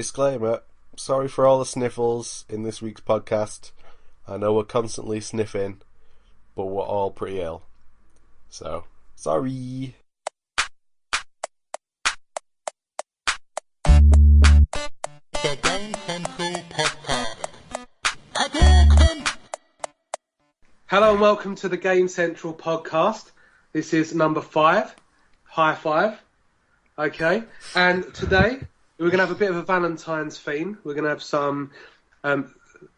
Disclaimer, sorry for all the sniffles in this week's podcast. I know we're constantly sniffing, but we're all pretty ill. So, sorry. The Gamecentral podcast. Hadouken! Hello and welcome to the Gamecentral podcast. This is number 5. High five. Okay. And today we're going to have a bit of a Valentine's theme. We're going to have some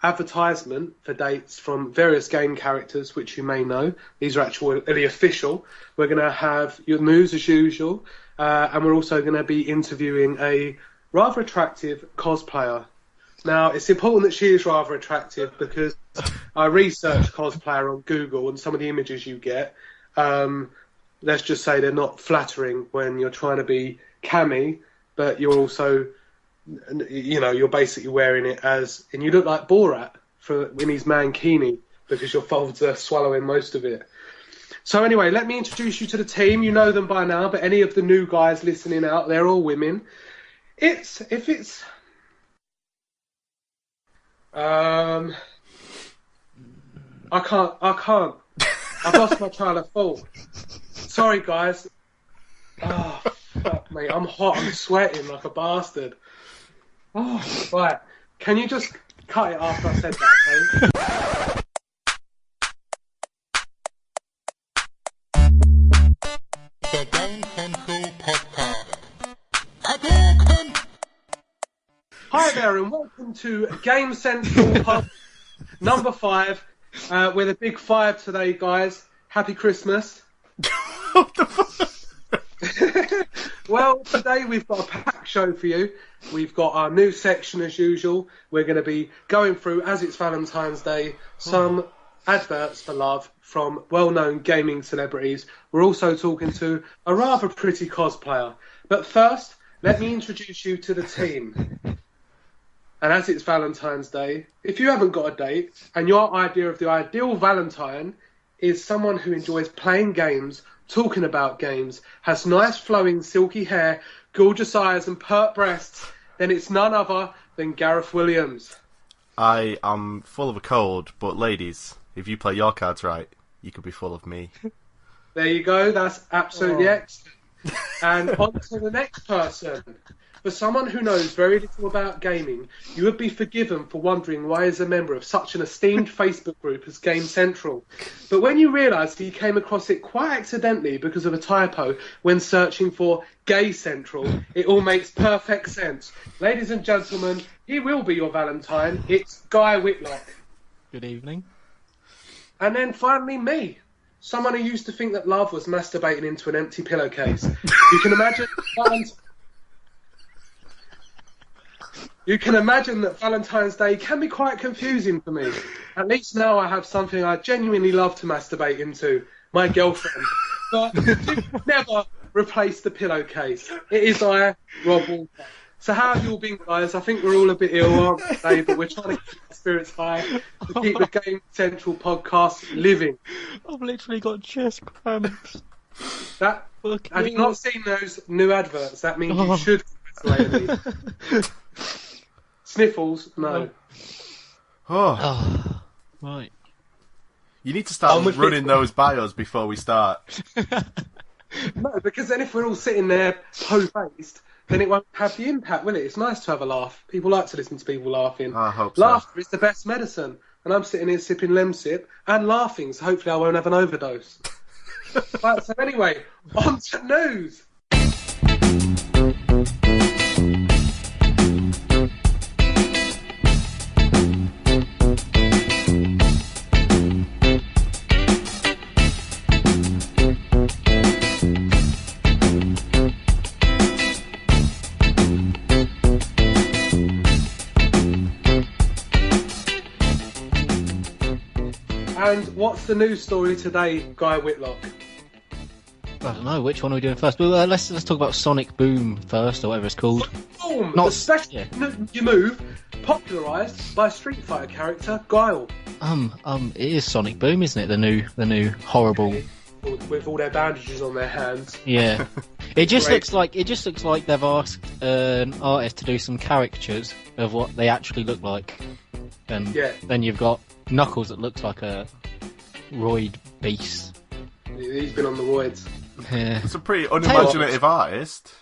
advertisement for dates from various game characters, which you may know. These are actually official. We're going to have your news as usual. And we're also going to be interviewing a rather attractive cosplayer. Now, it's important that she is rather attractive because I researched cosplayer on Google, and some of the images you get, let's just say they're not flattering when you're trying to be cammy, but you're also, you're basically wearing it as, and you look like Borat in his mankini because your folds are swallowing most of it. So anyway, let me introduce you to the team. You know them by now, but any of the new guys listening out, they're all women. I can't. I've lost my train of thought. Sorry, guys. Oh, fuck, mate. I'm hot. I'm sweating like a bastard. Oh, right. Can you just cut it after I said that, please? The Gamecentral podcast. Hadouken! Hi there, and welcome to Game Central Pub number 5. We're the big 5 today, guys. Happy Christmas. What the fuck? Well, today we've got a packed show for you. We've got our new section as usual. We're going to be going through, as it's Valentine's Day, some adverts for love from well-known gaming celebrities. We're also talking to a rather pretty cosplayer. But first, let me introduce you to the team. And as it's Valentine's Day, if you haven't got a date and your idea of the ideal Valentine is someone who enjoys playing games, talking about games, has nice flowing silky hair, gorgeous eyes and pert breasts, then it's none other than Gareth Williams. I am full of a cold, but ladies, if you play your cards right, you could be full of me. There you go, that's absolutely excellent. And on to the next person. For someone who knows very little about gaming, you would be forgiven for wondering why he's a member of such an esteemed Facebook group as Game Central. But when you realise he came across it quite accidentally because of a typo when searching for Gay Central, it all makes perfect sense. Ladies and gentlemen, he will be your Valentine. It's Guy Whitlock. Good evening. And then finally me. Someone who used to think that love was masturbating into an empty pillowcase. You can imagine... You can imagine that Valentine's Day can be quite confusing for me. At least now I have something I genuinely love to masturbate into, my girlfriend. But never replace the pillowcase. It is I, Rob Walker. So how have you all been, guys? I think we're all a bit ill, aren't we, today, but we're trying to keep our spirits high to keep the Game Central podcast living. I've literally got chest cramps. Have you not seen those new adverts? That means you should congratulate me. Sniffles? No. Oh. Right. You need to start running those bios before we start. No, because then if we're all sitting there po-faced, then it won't have the impact, will it? It's nice to have a laugh. People like to listen to people laughing. I hope so. Laughter is the best medicine. And I'm sitting here sipping Lemsip and laughing, so hopefully I won't have an overdose. Right, so anyway, on to news. And what's the news story today, Guy Whitlock? I don't know, which one are we doing first? Well, let's talk about Sonic Boom first, or whatever it's called. Boom! Not The special yeah. you move, popularised by Street Fighter character Guile. It is Sonic Boom, isn't it? The new horrible. With all their bandages on their hands. Yeah. It just great. looks like they've asked an artist to do some caricatures of what they actually look like, and Yeah. then you've got Knuckles that looks like a roid beast. He's been on the roids. Yeah. It's a pretty unimaginative artist.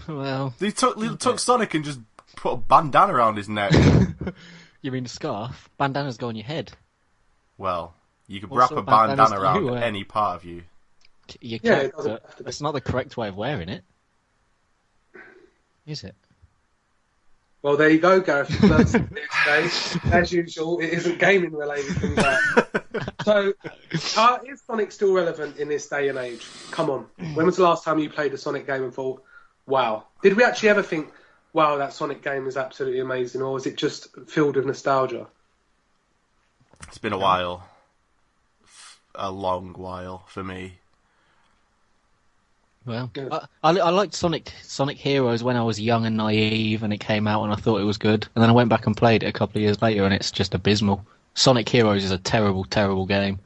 Well, He took Sonic and just put a bandana around his neck. you mean a scarf? Bandanas go on your head. Well, you could What wrap sort a of bandanas bandana do you around wear? any part of you. You Yeah, can, it doesn't but have to be. that's not the correct way of wearing it, is it? Well, there you go, Gareth. You've learned something new today. As usual, it isn't gaming related things like that. So, is Sonic still relevant in this day and age? Come on. When was the last time you played a Sonic game and thought, wow? Did we actually ever think, wow, that Sonic game is absolutely amazing, or was it just filled with nostalgia? It's been a while. A long while for me. Well, Yeah. I liked Sonic Heroes when I was young and naive, and it came out and I thought it was good. And then I went back and played it a couple of years later, and it's just abysmal. Sonic Heroes is a terrible, terrible game.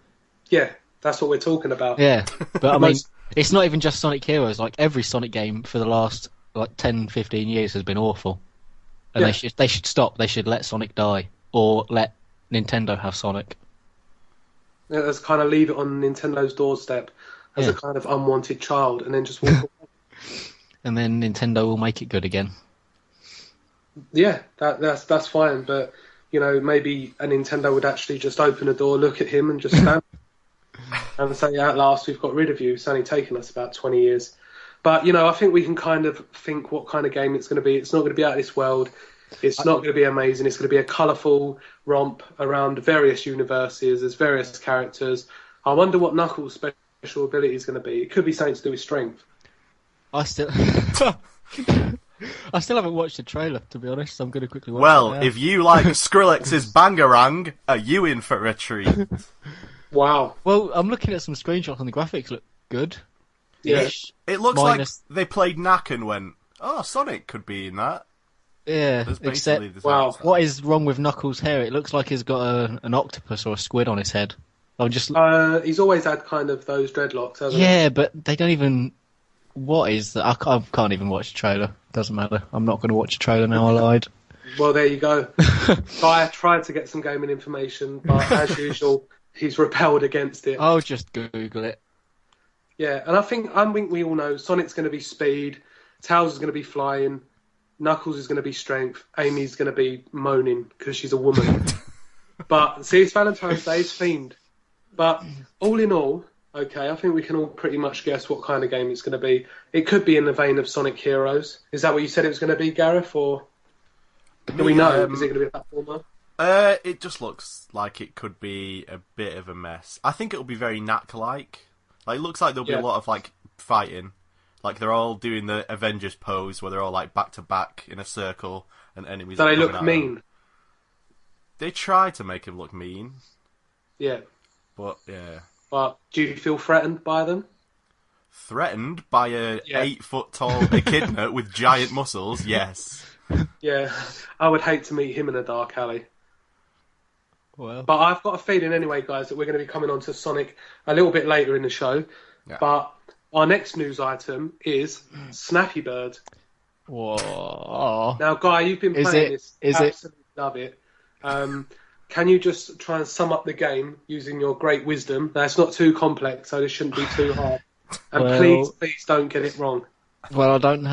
Yeah, that's what we're talking about. Yeah, but I mean, Most- it's not even just Sonic Heroes. Like every Sonic game for the last 10, 15 years has been awful, and Yeah. they should stop. They should let Sonic die, or let Nintendo have Sonic. Yeah, let's kind of leave it on Nintendo's doorstep as Yeah. a kind of unwanted child, and then just walk away. And then Nintendo will make it good again. Yeah, that's fine, but maybe a Nintendo would actually just open a door, look at him, and just stand and say, "At last, we've got rid of you." It's only taken us about 20 years, but I think we can kind of think what kind of game it's going to be. It's not going to be out of this world. It's not going to be amazing. It's going to be a colourful romp around various universes. There's various characters. I wonder what Knuckles' special ability is going to be. It could be something to do with strength. I still, I still haven't watched the trailer, to be honest. So I'm going to quickly watch Well, it now. if you like Skrillex's Bangarang, are you in for a treat? Wow. Well, I'm looking at some screenshots and the graphics look good. Yeah. It looks Minus- like they played Knack and went, oh, Sonic could be in that. Yeah, That's except basically the wow. same what is wrong with Knuckles' hair? It looks like he's got an octopus or a squid on his head. I'm just He's always had kind of those dreadlocks, hasn't he? yeah, but they don't even. What is that? I can't even watch the trailer. Doesn't matter. I'm not going to watch the trailer now. I lied. Well, there you go. I tried to get some gaming information, but as usual, he's repelled against it. I'll just Google it. Yeah, and I think we all know Sonic's going to be speed, Tails is going to be flying, Knuckles is going to be strength, Amy's going to be moaning because she's a woman. But see, it's Valentine's Day, it's themed. But all in all, okay, I think we can all pretty much guess what kind of game it's going to be. It could be in the vein of Sonic Heroes. Is that what you said it was going to be, Gareth? Or do we know? Is it going to be a platformer? It just looks like it could be a bit of a mess. I think it'll be very Knack-like. Like, it looks like there'll be a lot of, like, fighting. Like, they're all doing the Avengers pose, where they're all, like, back-to-back in a circle, and enemies Do are they coming look at mean? them. They try to make him look mean, Yeah. but, yeah. But do you feel threatened by them? Threatened by a Yeah. 8-foot-tall echidna with giant muscles, yes. Yeah. I would hate to meet him in a dark alley. Well, But I've got a feeling anyway, guys, that we're going to be coming on to Sonic a little bit later in the show. Yeah. But our next news item is Flappy Bird. whoa. Now, Guy, you've been Is playing it- this. is it- Absolutely love it. Can you just try and sum up the game using your great wisdom? Now, it's not too complex, so this shouldn't be too hard. And Well- please don't get it wrong. Well, I don't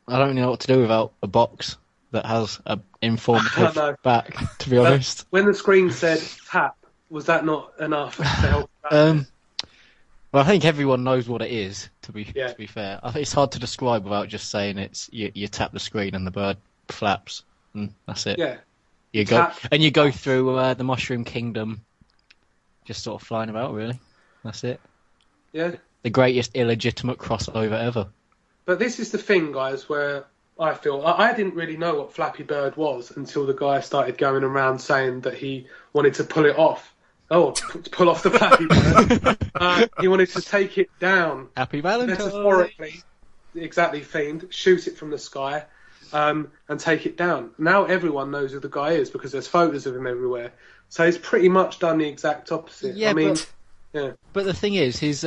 really know what to do without a box that has an informative I know. back. To be honest. When the screen said tap, was that not enough to help? Well, I think everyone knows what it is. To be Yeah. fair, I think it's hard to describe without just saying it's you tap the screen and the bird flaps, and that's it. Yeah. You go Tap. and you go through the Mushroom Kingdom, just sort of flying about. Really, that's it. Yeah. The greatest illegitimate crossover ever. But this is the thing, guys, where I feel I didn't really know what Flappy Bird was until the guy started going around saying that he wanted to pull it off. Oh, to pull off the Flappy Bird. He wanted to take it down, Happy Valentine's. metaphorically, exactly themed, shoot it from the sky, and take it down. Now everyone knows who the guy is because there's photos of him everywhere. So he's pretty much done the exact opposite. Yeah, I mean, but- yeah. But the thing is, his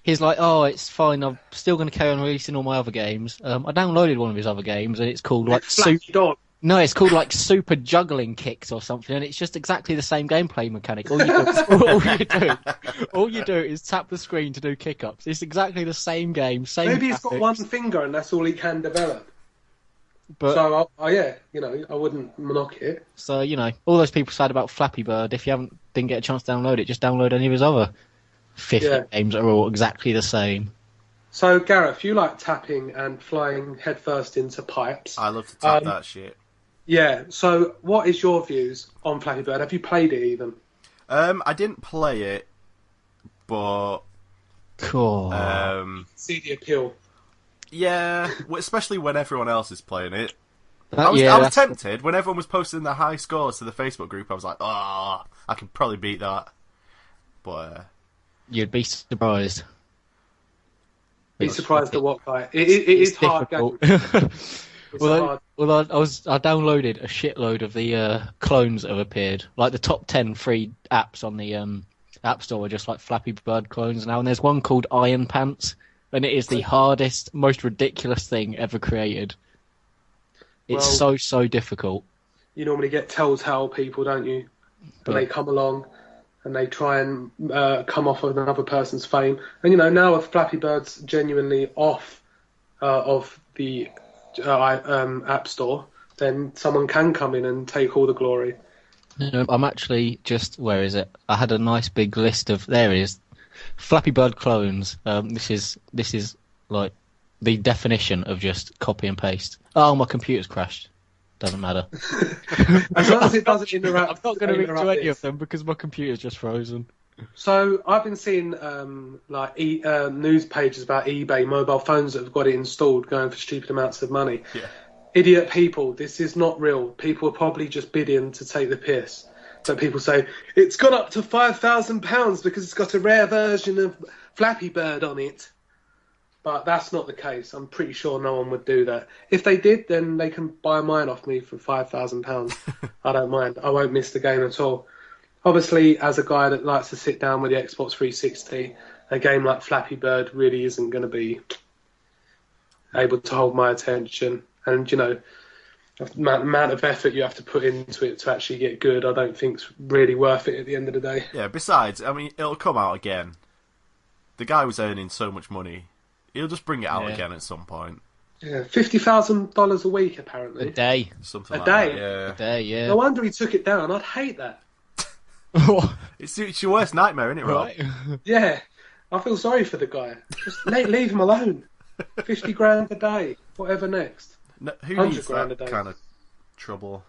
he's like, oh, it's fine. I'm still going to carry on releasing all my other games. I downloaded one of his other games, and it's called like Flappy Dog. No, it's called like Super Juggling Kicks or something, and it's just exactly the same gameplay mechanic. All you do is tap the screen to do kick-ups. It's exactly the same game, same. Maybe he's graphics. got one finger and that's all he can develop. But, So, yeah, I wouldn't knock it. So, all those people said about Flappy Bird, if you didn't get a chance to download it, just download any of his other 50 games that are all exactly the same. So, Gareth, you like tapping and flying headfirst into pipes. I love to tap that shit. Yeah, so what is your views on Flappy Bird? Have you played it even? I didn't play it, but... Cool. See the appeal. Yeah, especially when everyone else is playing it. I I was tempted. When everyone was posting their high scores to the Facebook group, I was like, I can probably beat that. But... You'd be surprised. Be surprised at what guy. It is hard game. Well, I downloaded a shitload of the clones that have appeared. Like the top 10 free apps on the App Store are just like Flappy Bird clones now, and there's one called Iron Pants, and it is the hardest, most ridiculous thing ever created. It's so difficult. You normally get telltale people, don't you? And they come along and they try and come off of another person's fame. And now if Flappy Bird's genuinely off of the App Store, then someone can come in and take all the glory. I'm actually just... Where is it? I had a nice big list of... There it is. Flappy Bird clones. This is like the definition of just copy and paste. Oh, my computer's crashed. Doesn't matter. As long as it doesn't interrupt. I'm not going to read to any of them because my computer's just frozen. So I've been seeing news pages about eBay mobile phones that have got it installed going for stupid amounts of money. Yeah. Idiot people, this is not real. People are probably just bidding to take the piss. So people say, it's gone up to £5,000 because it's got a rare version of Flappy Bird on it. But that's not the case. I'm pretty sure no one would do that. If they did, then they can buy mine off me for £5,000. I don't mind. I won't miss the game at all. Obviously, as a guy that likes to sit down with the Xbox 360, a game like Flappy Bird really isn't going to be able to hold my attention. And, the amount of effort you have to put into it to actually get good, I don't think's really worth it at the end of the day. Yeah, besides, I mean, it'll come out again. The guy was earning so much money. He'll just bring it out again at some point. Yeah, $50,000 a week, apparently. A day. Something like day? That, yeah. A day, yeah. No wonder he took it down. I'd hate that. It's your worst nightmare, isn't it, Rob? Right. Yeah, I feel sorry for the guy. Just leave him alone. 50 grand a day, whatever next. No, who 100 needs grand that a day. kind of trouble?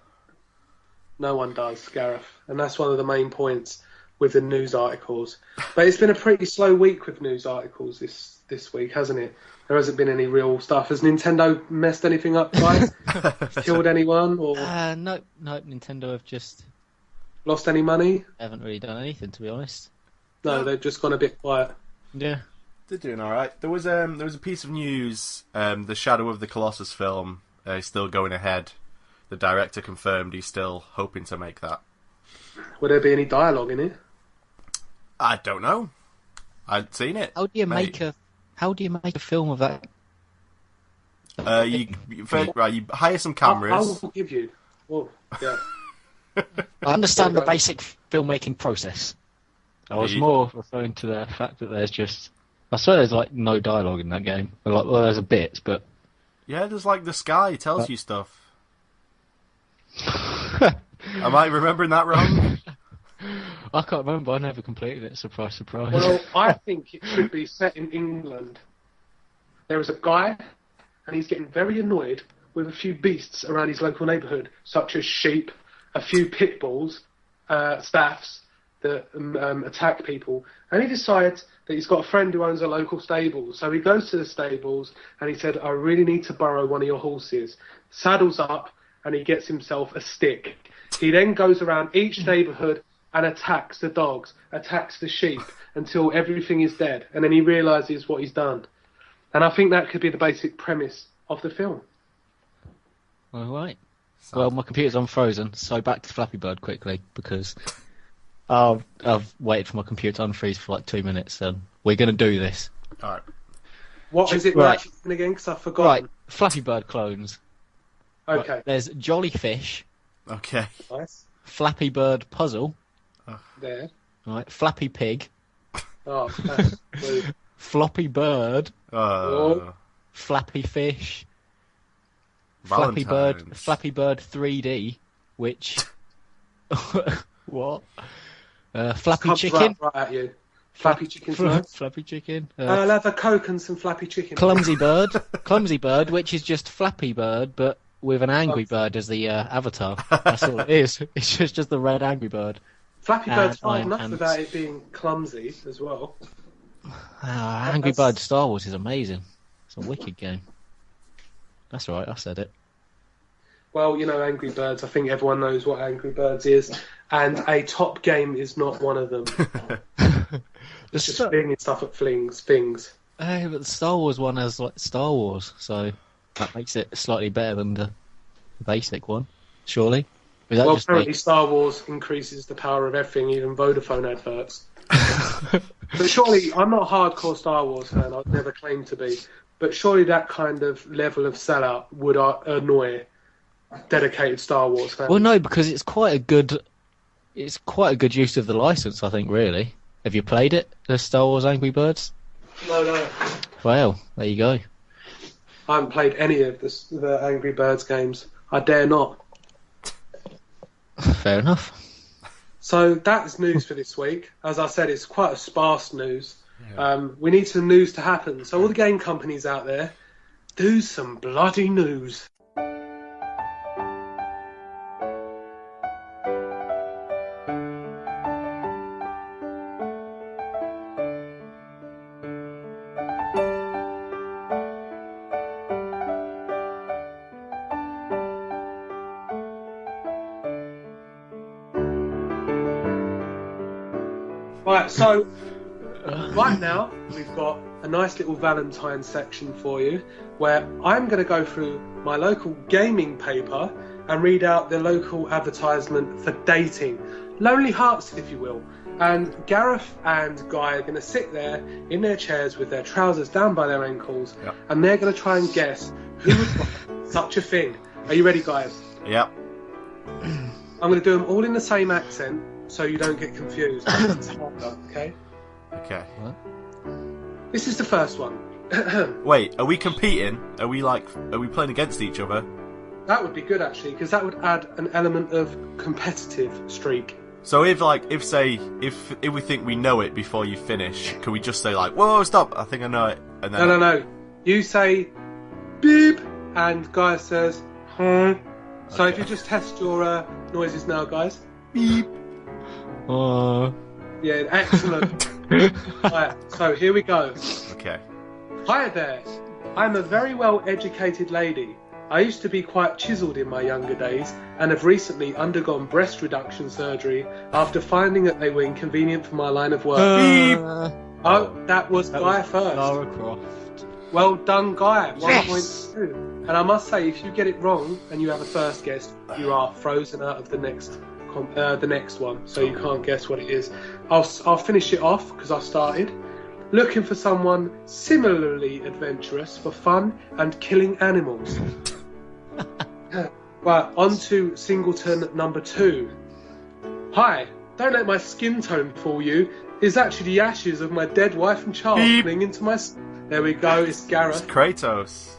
No one does, Gareth. And that's one of the main points with the news articles. But it's been a pretty slow week with news articles this week, hasn't it? There hasn't been any real stuff. Has Nintendo messed anything up, guys? Killed anyone? Or No, Nintendo have just... lost any money? Haven't really done anything, to be honest. No, they've just gone a bit quiet. Yeah. They're doing all right. There was a piece of news. The Shadow of the Colossus film is still going ahead. The director confirmed he's still hoping to make that. Would there be any dialogue in it? I don't know. I'd seen it. How do you make a film of that? You hire some cameras. I will forgive you. Well, yeah. I understand the basic filmmaking process. I was more referring to the fact that there's just... I swear there's like no dialogue in that game. Well, there's a bit, but... Yeah, there's like the sky tells you stuff. Am I remembering that wrong? I can't remember. I never completed it. Surprise, surprise. Well, I think it should be set in England. There is a guy, and he's getting very annoyed with a few beasts around his local neighbourhood, such as sheep, a few pit bulls, staffs that attack people. And he decides that he's got a friend who owns a local stable. So he goes to the stables, and he said, I really need to borrow one of your horses. Saddles up, and he gets himself a stick. He then goes around each neighbourhood and attacks the dogs, attacks the sheep, until everything is dead. And then he realises what he's done. And I think that could be the basic premise of the film. All right. Well, my computer's unfrozen, so back to Flappy Bird quickly, because I've waited for my computer to unfreeze for like 2 minutes, and we're going to do this. All right. What is it we're actually doing again? Because I've forgotten. Right, Flappy Bird clones. Okay. Right, there's Jollyfish, Okay. Nice. Flappy Bird Puzzle, There. right, Flappy Pig, Oh, that's rude. Floppy Bird, Oh. Flappy Fish, Valentines. Flappy Bird 3D, which what? Flappy Comes Chicken, right at you. Flappy Chicken's nice. Flappy Chicken, I'll have a Coke and some Flappy Chicken. Clumsy Bird, which is just Flappy Bird, but with an Angry Bird as the avatar. That's all it is. It's just the red Angry Bird. Flappy Bird's fine Iron enough Pants. without it being clumsy as well. Angry Bird Star Wars is amazing. It's a wicked game. That's right, I said it. Well, you know, Angry Birds, I think everyone knows what Angry Birds is, and a top game is not one of them. It's just flinging stuff at things. Hey, but the Star Wars one has like Star Wars, so that makes it slightly better than the basic one, surely. Well, apparently Star Wars increases the power of everything, even Vodafone adverts. But surely, I'm not a hardcore Star Wars fan, I'd never claim to be, but surely that kind of level of sellout would annoy dedicated Star Wars fans. Well, no, because it's quite a good use of the license, I think, really. Have you played it, the Star Wars Angry Birds? No. Well, there you go. I haven't played any of the Angry Birds games. I dare not. Fair enough. So that is news for this week. As I said, it's quite a sparse news. We need some news to happen. So all the game companies out there, do some bloody news. Right, so right now we've got a nice little Valentines section for you where I'm going to go through my local gaming paper and read out the local advertisement for dating. Lonely Hearts, if you will. And Gareth and Guy are going to sit there in their chairs with their trousers down by their ankles, and they're going to try and guess who would want such a thing. Are you ready, guys? Yep. I'm going to do them all in the same accent so you don't get confused. It's harder, okay? Okay. What? This is the first one. Wait, are we competing? Are we playing against each other? That would be good, actually, because that would add an element of competitive streak. So if we think we know it before you finish, can we just say like, whoa, stop, I think I know it, and then No. You say beep, and Guy says huh. So if you just test your noises now, guys. Beep. Yeah, excellent. Right, so here we go. Okay. Hi there. I'm a very well-educated lady. I used to be quite chiselled in my younger days and have recently undergone breast reduction surgery after finding that they were inconvenient for my line of work. Oh, that was Guy first. Lara Croft. Well done, Guy. Yes! 1.2. And I must say, if you get it wrong and you have a first guess, you are frozen out of the next one, so you can't guess what it is. I'll finish it off because I started. Looking for someone similarly adventurous for fun and killing animals. Right, on to singleton number 2. Hi, don't let my skin tone fool you. It's actually the ashes of my dead wife and child clinging to my... There we go, it's Gareth. It's Kratos.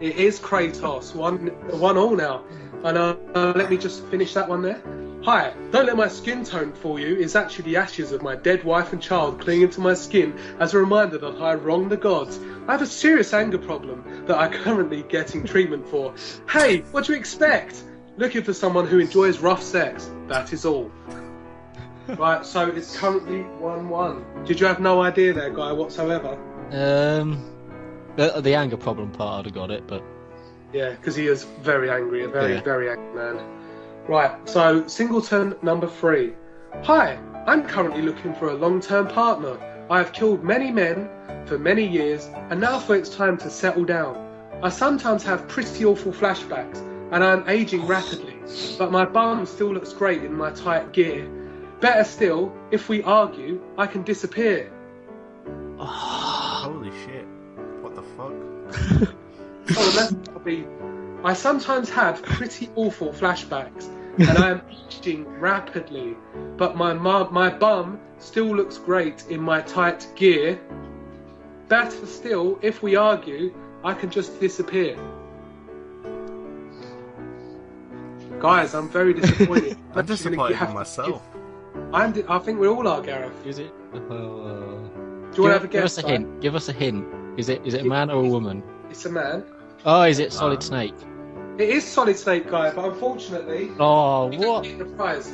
It is Kratos. 1-1 now. And let me just finish that one there. Hi, don't let my skin tone fool you. It's actually the ashes of my dead wife and child clinging to my skin as a reminder that I wronged the gods. I have a serious anger problem that I'm currently getting treatment for. Hey, what do you expect? Looking for someone who enjoys rough sex. That is all. Right, so it's currently 1-1. Did you have no idea there, Guy, whatsoever? The anger problem part, I'd have got it, but... Yeah, because he is very angry, a very angry man. Right, so singleton number 3. Hi, I'm currently looking for a long-term partner. I have killed many men for many years, and now for it's time to settle down. I sometimes have pretty awful flashbacks, and I am aging rapidly, but my bum still looks great in my tight gear. Better still, if we argue, I can disappear. Holy shit. What the fuck? Oh, the message will be, I sometimes have pretty awful flashbacks, and I am aging rapidly, but my bum still looks great in my tight gear. Better still, if we argue, I can just disappear. Guys, I'm very disappointed. I'm disappointed in myself. I think we all are, Gareth. Is it? Do you want to have a guess? Give us a hint. Give us a hint. Is it a man or a woman? It's a man. Oh, is it Solid Snake? It is Solid Snake, guy, but unfortunately, Oh, you don't what? get the prize.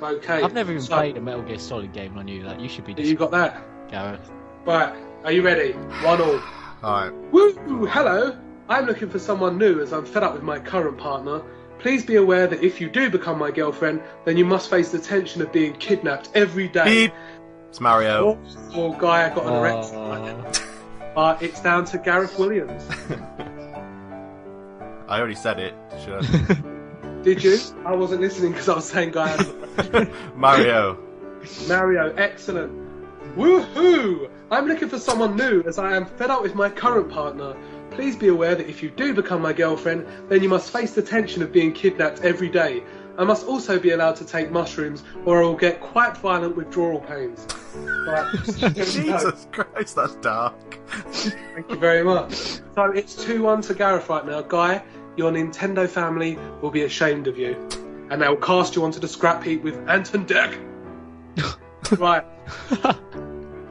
Okay. I've never even played a Metal Gear Solid game, and I knew that. You should be. You got that? Gareth. Right. Are you ready? 1-1. Alright. Woo! Hello. I'm looking for someone new as I'm fed up with my current partner. Please be aware that if you do become my girlfriend, then you must face the tension of being kidnapped every day. Beep. It's Mario. Oh, guy, I got an erection. It's down to Gareth Williams. I already said it. Sure. Did you? I wasn't listening because I was saying guy. Mario. Mario, excellent. Woohoo! I'm looking for someone new as I am fed up with my current partner. Please be aware that if you do become my girlfriend, then you must face the tension of being kidnapped every day. I must also be allowed to take mushrooms or I will get quite violent withdrawal pains. Right. Jesus Christ, that's dark. Thank you very much. So it's 2-1 to Gareth right now. Guy, your Nintendo family will be ashamed of you. And they will cast you onto the scrap heap with Anton Deck. Right.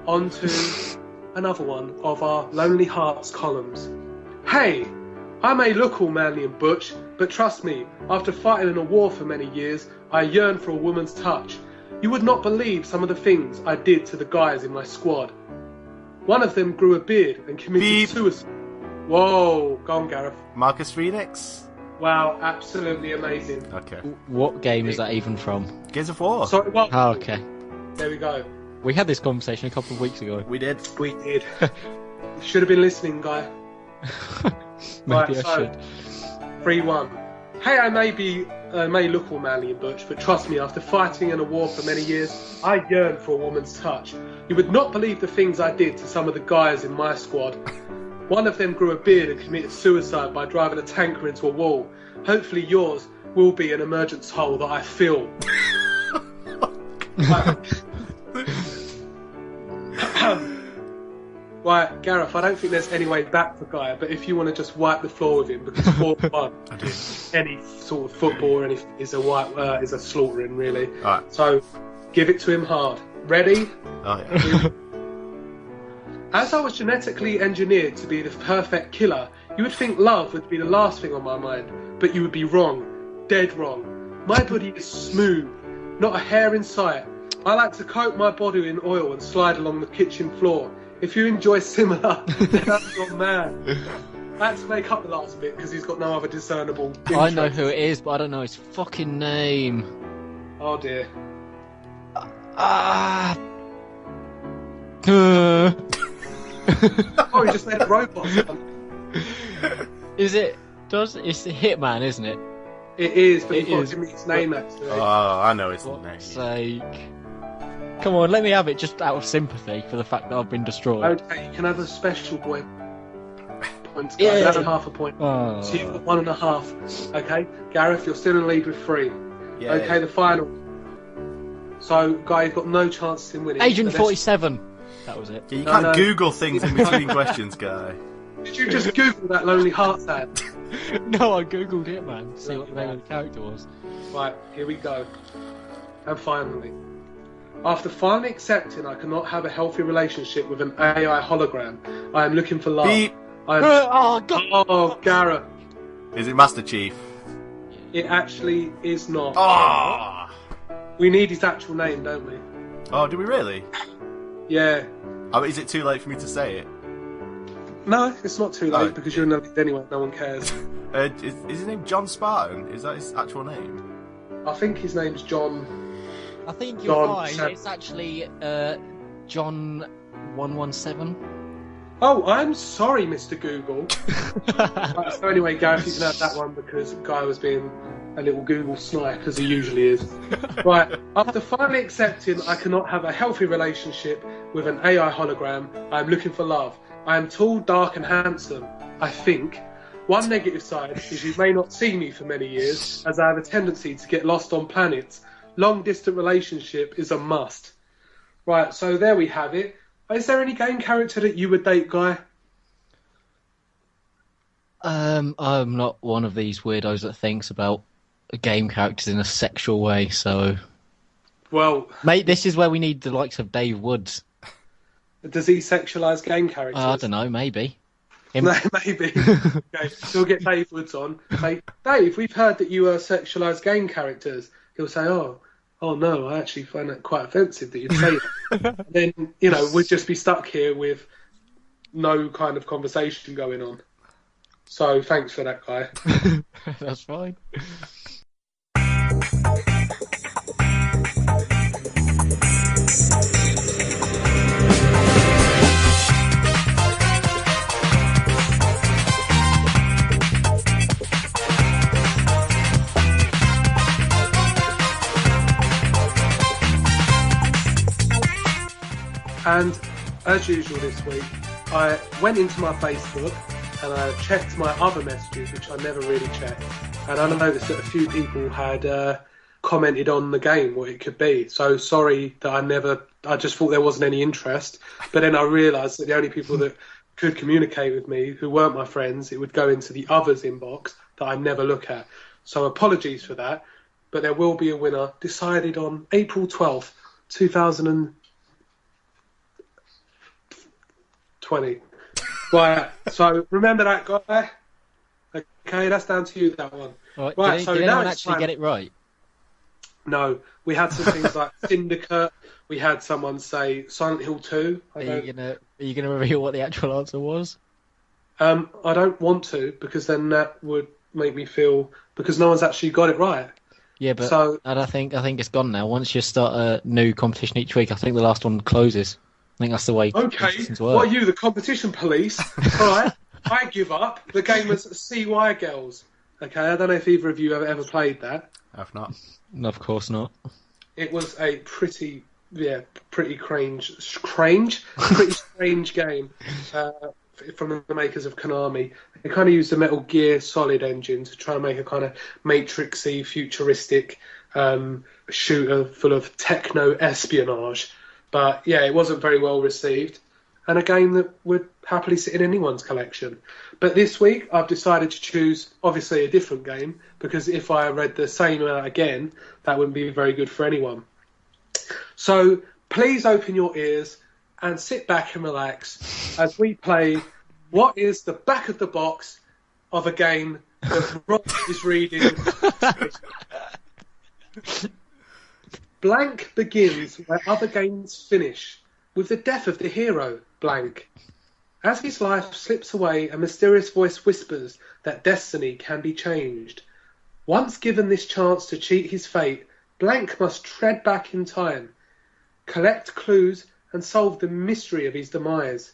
On to another one of our Lonely Hearts columns. Hey, I may look all manly and butch, but trust me, after fighting in a war for many years, I yearn for a woman's touch. You would not believe some of the things I did to the guys in my squad. One of them grew a beard and committed suicide. Whoa, go on, Gareth. Marcus Phoenix? Wow, absolutely amazing. Okay. What game is that even from? Gears of War. Sorry, what? Oh, okay. There we go. We had this conversation a couple of weeks ago. We did. We did. You should have been listening, Guy. Maybe I should. 3-1. Hey, I may look all manly and butch, but trust me, after fighting in a war for many years, I yearn for a woman's touch. You would not believe the things I did to some of the guys in my squad. One of them grew a beard and committed suicide by driving a tanker into a wall. Hopefully yours will be an emergence hole that I fill. Right, Gareth, I don't think there's any way back for Guy, but if you want to just wipe the floor with him, because 4-1, I do. any sort of football is a slaughtering, really. Alright. So, give it to him hard. Ready? Oh, yeah. As I was genetically engineered to be the perfect killer, you would think love would be the last thing on my mind, but you would be wrong. Dead wrong. My body is smooth, not a hair in sight. I like to coat my body in oil and slide along the kitchen floor. If you enjoy similar, that's your man. I had to make up the last bit because he's got no other discernible intro. I know who it is, but I don't know his fucking name. Oh dear. Ah. Oh, he just made a robot. Is it? It's the Hitman, isn't it? It is, but It you've got is, to give me his name actually. Oh, I know his For name. fuck's sake. Come on, let me have it just out of sympathy for the fact that I've been destroyed. Okay, you can have a special point. Points, guys. Yeah. That's half a point. Oh. So you've got 1.5. Okay, Gareth, you're still in the lead with 3. Yeah. Okay, the final. So, Guy, you've got no chance in winning. Agent Unless- 47. That was it. Yeah, you No, can't no. Google things in between questions, guy. Did you just Google that Lonely Hearts ad? No, I googled Hitman to see what the name of the character was. Right, here we go. And finally. After finally accepting I cannot have a healthy relationship with an AI hologram, I am looking for love. Beep. Oh, God! Oh, Gareth. Is it Master Chief? It actually is not. Oh! We need his actual name, don't we? Oh, do we really? Yeah. Oh, is it too late for me to say it? No, it's not too late Oh, because you're in the lead anyway. No one cares. Is his name John Spartan? Is that his actual name? I think his name's John. I think you're John fine. Sam- It's actually John 117. Oh, I'm sorry, Mr. Google. Right, so anyway, Gareth, you can have that one because Guy was being a little Google snipe, as he usually is. Right, after finally accepting I cannot have a healthy relationship with an AI hologram, I am looking for love. I am tall, dark and handsome, I think. One negative side is you may not see me for many years, as I have a tendency to get lost on planets. Long distance relationship is a must. Right, so there we have it. Is there any game character that you would date, Guy? I'm not one of these weirdos that thinks about game characters in a sexual way, so... Well... Mate, this is where we need the likes of Dave Woods. Does he sexualise game characters? I don't know, maybe. No, maybe. Okay, so we'll get Dave Woods on. Say, Dave, we've heard that you sexualise game characters. He'll say, oh no, I actually find that quite offensive that you'd say that. Then, we'd just be stuck here with no kind of conversation going on. So thanks for that, Guy. That's fine. And as usual this week, I went into my Facebook and I checked my other messages, which I never really checked. And I noticed that a few people had commented on the game, what it could be. So sorry that I just thought there wasn't any interest. But then I realised that the only people that could communicate with me, who weren't my friends, it would go into the others inbox that I never look at. So apologies for that. But there will be a winner decided on April 12th, 2020. Right, so remember that, Guy? Okay, that's down to you, that one. Right, did anyone actually get it right? No, we had some things like Syndicate, we had someone say Silent Hill 2. Are you gonna reveal what the actual answer was? I don't want to, because then that would make me feel... Because no one's actually got it right. Yeah, but and I think it's gone now. Once you start a new competition each week, I think the last one closes. I think that's the way. Okay, what are you, the competition police? All right, I give up. The game was CY Girls. Okay, I don't know if either of you have ever played that. I've not. No, of course not. It was a pretty strange game from the makers of Konami. They kind of used the Metal Gear Solid engine to try and make a kind of matrixy, futuristic shooter full of techno espionage. But yeah, it wasn't very well received, and a game that would happily sit in anyone's collection. But this week, I've decided to choose, obviously, a different game, because if I read the same amount again, that wouldn't be very good for anyone. So please open your ears and sit back and relax as we play what is the back of the box of a game that Rob is reading. Blank begins where other games finish, with the death of the hero, blank. As his life slips away, a mysterious voice whispers that destiny can be changed. Once given this chance to cheat his fate, blank must tread back in time, collect clues and solve the mystery of his demise.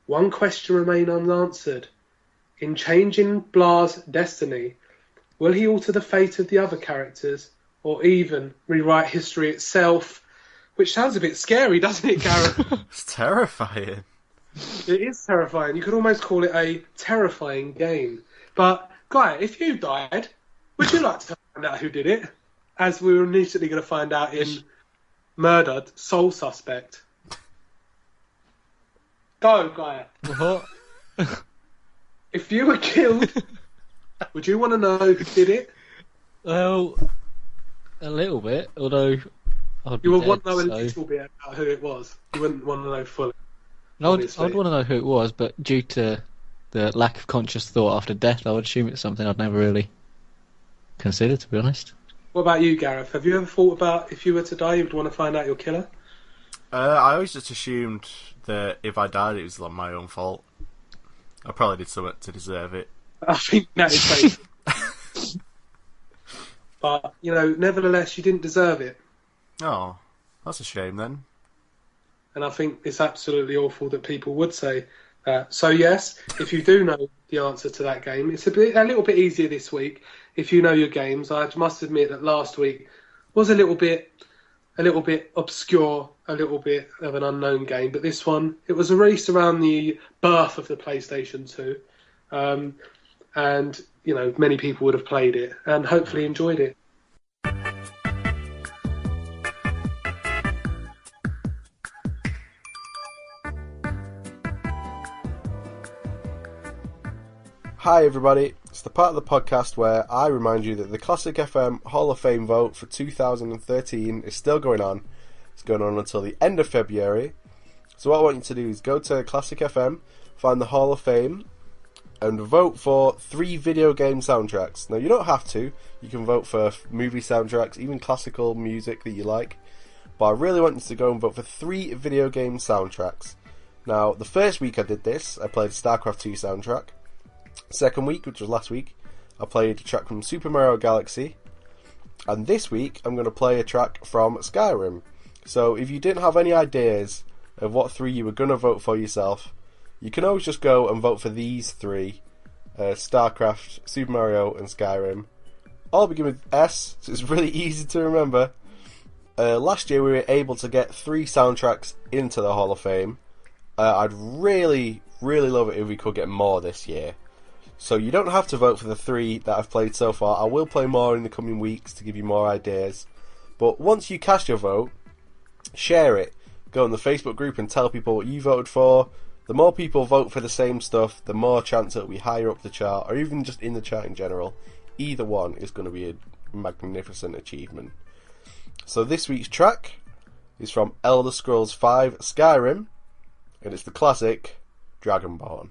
One question remains unanswered. In changing Bla's destiny, will he alter the fate of the other characters, or even rewrite history itself? Which sounds a bit scary, doesn't it, Gareth? It's terrifying. It is terrifying. You could almost call it a terrifying game. But, Guy, if you died, would you like to find out who did it? As we were initially going to find out in Murdered, Sole Suspect. Go, Guy. What? If you were killed, would you want to know who did it? Well, a little bit, although I'd be You would dead, want to know a so... little bit about who it was. You wouldn't want to know fully. No, I'd want to know who it was, but due to the lack of conscious thought after death, I would assume it's something I'd never really considered, to be honest. What about you, Gareth? Have you ever thought about if you were to die, you'd want to find out your killer? I always just assumed that if I died, it was like my own fault. I probably did something to deserve it. I think that is safe. But, nevertheless, you didn't deserve it. Oh, that's a shame then. And I think it's absolutely awful that people would say So yes, if you do know the answer to that game, it's a little bit easier this week if you know your games. I must admit that last week was a little bit obscure, a little bit of an unknown game, but this one, it was released around the birth of the PlayStation 2, and many people would have played it and hopefully enjoyed it. Hi everybody, it's the part of the podcast where I remind you that the Classic FM Hall of Fame vote for 2013 is still going on. It's going on until the end of February. So what I want you to do is go to Classic FM, find the Hall of Fame, and vote for 3 video game soundtracks. Now you don't have to, you can vote for movie soundtracks, even classical music that you like, but I really want you to go and vote for 3 video game soundtracks. Now the first week I did this, I played StarCraft 2 soundtrack. Second week, which was last week, I played a track from Super Mario Galaxy, and this week I'm going to play a track from Skyrim. So if you didn't have any ideas of what 3 you were going to vote for yourself, you can always just go and vote for these 3, StarCraft, Super Mario and Skyrim. All begin with S, so it's really easy to remember. Last year we were able to get 3 soundtracks into the Hall of Fame. I'd really love it if we could get more this year. So you don't have to vote for the 3 that I've played so far. I will play more in the coming weeks to give you more ideas. But once you cast your vote, share it. Go on the Facebook group and tell people what you voted for. The more people vote for the same stuff, the more chance it'll be higher up the chart, or even just in the chart in general. Either one is going to be a magnificent achievement. So this week's track is from Elder Scrolls V Skyrim, and it's the classic Dragonborn.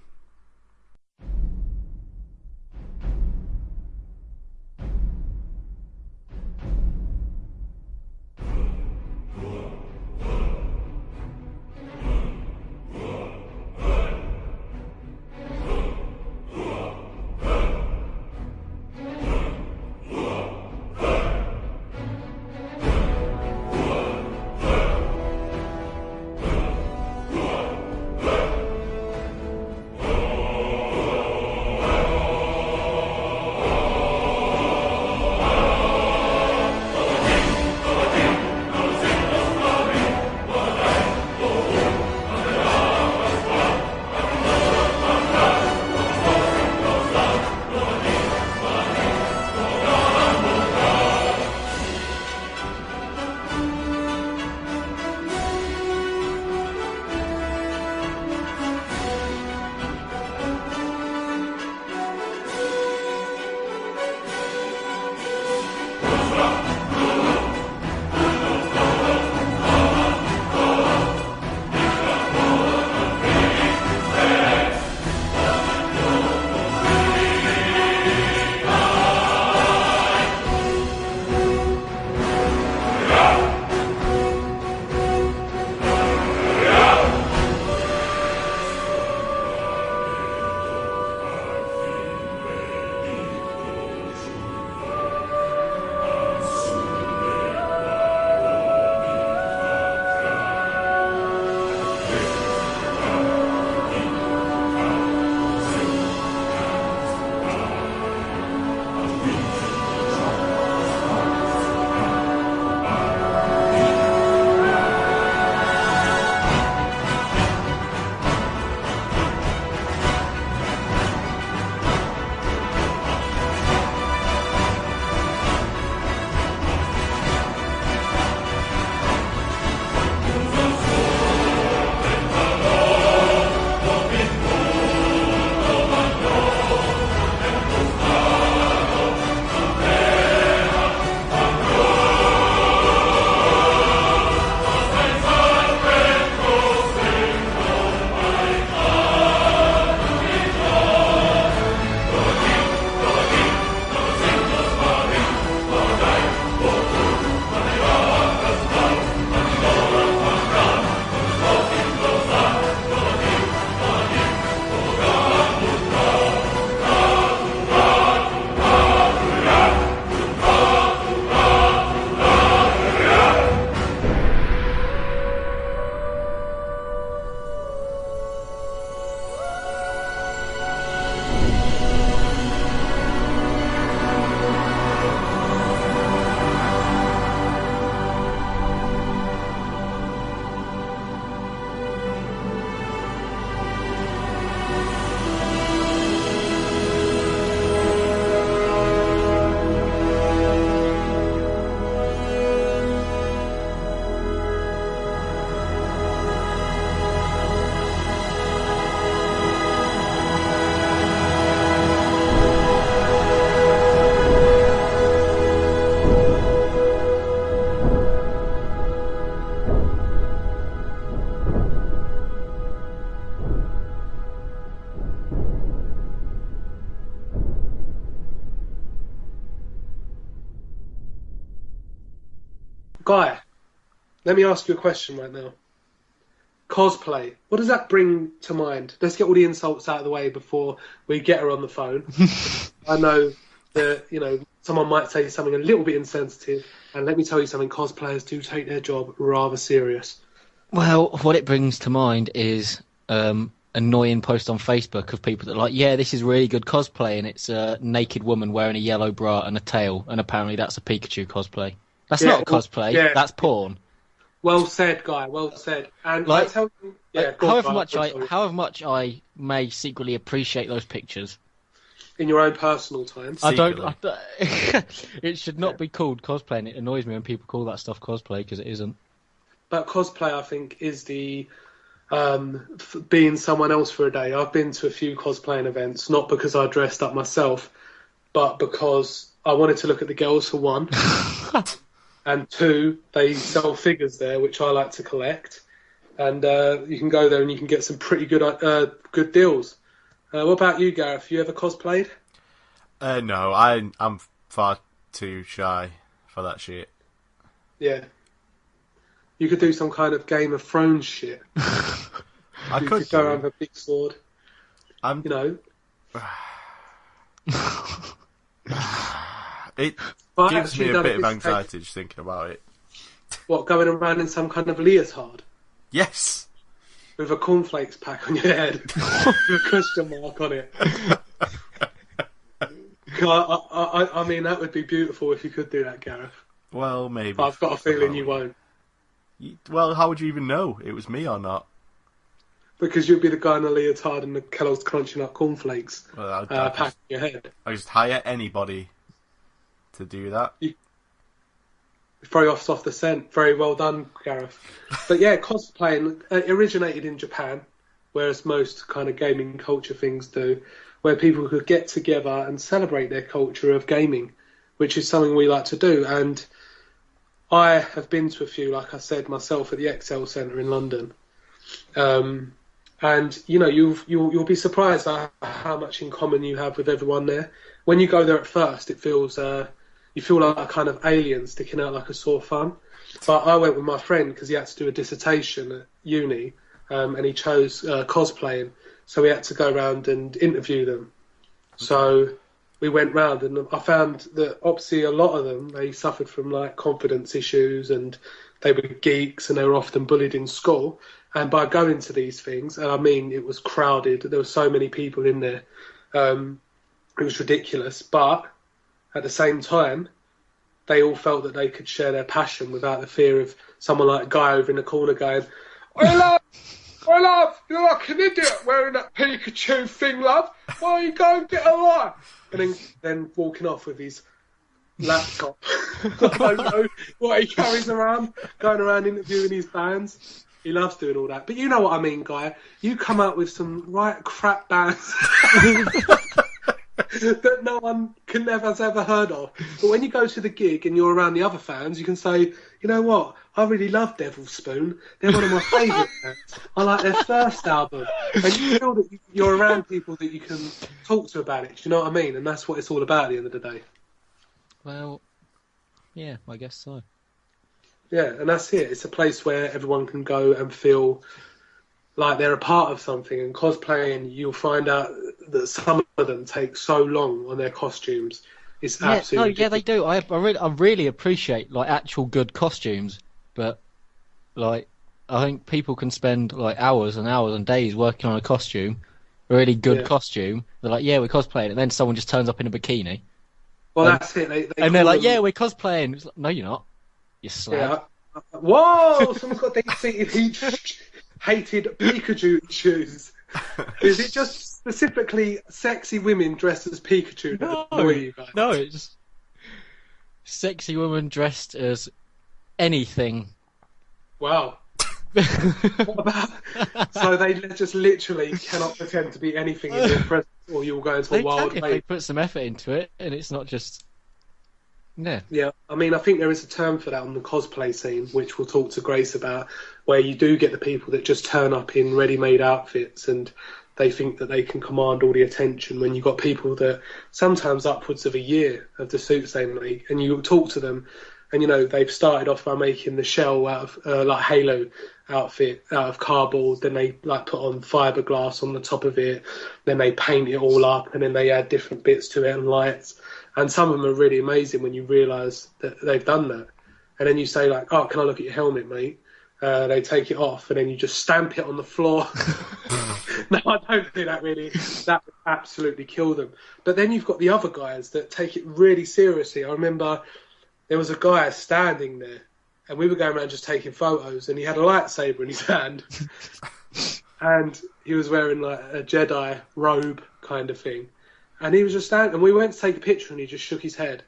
Guy, let me ask you a question right now. Cosplay. What does that bring to mind? Let's get all the insults out of the way before we get her on the phone. I know that, someone might say something a little bit insensitive, and let me tell you something, cosplayers do take their job rather serious. Well, what it brings to mind is annoying post on Facebook of people that are like, yeah, this is really good cosplay, and it's a naked woman wearing a yellow bra and a tail, and apparently that's a Pikachu cosplay. That's not a cosplay, that's porn. Well said, Guy. Well said. And like, I tell you, however much I may secretly appreciate those pictures, in your own personal time, it should not be called cosplay, and it annoys me when people call that stuff cosplay because it isn't. But cosplay, I think, is the being someone else for a day. I've been to a few cosplaying events, not because I dressed up myself, but because I wanted to look at the girls for one. And two, they sell figures there, which I like to collect. And you can go there and you can get some pretty good deals. What about you, Gareth? You ever cosplayed? No, I'm far too shy for that shit. Yeah. You could do some kind of Game of Thrones shit. You could go around with a big sword. It gives me a bit of anxiety just thinking about it. What, going around in some kind of leotard? Yes. With a cornflakes pack on your head. With a question mark on it. I mean, that would be beautiful if you could do that, Gareth. Well, maybe. But I've got a feeling you won't. Well, how would you even know it was me or not? Because you'd be the guy in the leotard and the Kellogg's crunching up cornflakes pack on your head. I just hire anybody to do that. You throw off the scent. Very well done, Gareth. But yeah, cosplaying originated in Japan, whereas most kind of gaming culture things do, where people could get together and celebrate their culture of gaming, which is something we like to do. And I have been to a few, like I said myself, at the Excel Centre in London. And you'll be surprised at how much in common you have with everyone there. When you go there at first, it feels you feel like a kind of alien sticking out like a sore thumb. But I went with my friend because he had to do a dissertation at uni, and he chose cosplaying, so we had to go around and interview them. So we went round, and I found that obviously a lot of them, they suffered from like confidence issues, and they were geeks, and they were often bullied in school. And by going to these things, and I mean it was crowded, there were so many people in there, it was ridiculous. But at the same time, they all felt that they could share their passion without the fear of someone like a guy over in the corner going, "I love, you're like an idiot wearing that Pikachu thing, love. Why don't you go and get a life?" And then walking off with his laptop. I don't know what he carries around, going around interviewing his bands. He loves doing all that. But you know what I mean, Guy. You come out with some right crap bands that no one has ever heard of. But when you go to the gig and you're around the other fans, you can say, you know what, I really love Devil's Spoon. They're one of my favourite bands. I like their first album. And you feel that you're around people that you can talk to about it. Do you know what I mean? And that's what it's all about at the end of the day. Well, yeah, I guess so. Yeah, and that's it. It's a place where everyone can go and feel like they're a part of something. And cosplaying, you'll find out that some of them take so long on their costumes. It's absolutely ridiculous. They do. I really appreciate like actual good costumes, but like I think people can spend like hours and hours and days working on a costume, a really good costume. They're like, yeah, we're cosplaying, and then someone just turns up in a bikini. Well, that's it. They're like, yeah, we're cosplaying. It's like, no, you're not. You slag. Yeah. Whoa! Someone's got deep-seated hated Pikachu shoes. Is it just specifically sexy women dressed as Pikachu that annoy you guys? No, it's just sexy women dressed as anything. Wow. What about... So they just literally cannot pretend to be anything in your presence, or you'll go into a wild if they put some effort into it, and it's not just... Yeah, I mean, I think there is a term for that on the cosplay scene, which we'll talk to Grace about, where you do get the people that just turn up in ready-made outfits and they think that they can command all the attention, when you've got people that sometimes upwards of a year of the suits they make, and you talk to them And, they've started off by making the shell out of, like, Halo outfit out of cardboard. Then they, like, put on fiberglass on the top of it. Then they paint it all up, and then they add different bits to it and lights. And some of them are really amazing when you realise that they've done that. And then you say, like, oh, can I look at your helmet, mate? They take it off, and then you just stamp it on the floor. No, I don't do that, really. That would absolutely kill them. But then you've got the other guys that take it really seriously. I remember there was a guy standing there, and we were going around just taking photos, and he had a lightsaber in his hand. And he was wearing, like, a Jedi robe kind of thing. And he was just standing, and we went to take a picture, and he just shook his head.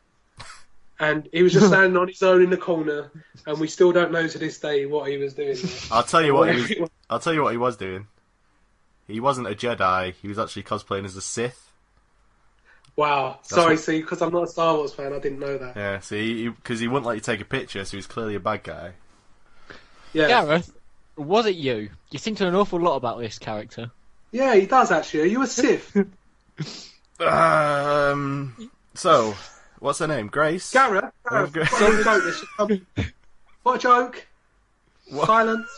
And he was just standing on his own in the corner, and we still don't know to this day what he was doing. I'll tell you what he was doing. He wasn't a Jedi. He was actually cosplaying as a Sith. Wow. Sorry, see, because I'm not a Star Wars fan, I didn't know that. Yeah, see, because he wouldn't let you take a picture, so he's clearly a bad guy. Yeah. Gareth, was it you? You think an awful lot about this character. Yeah, he does, actually. Are you a Sith? So, what's her name? Grace? Gareth? What a joke. What? Silence.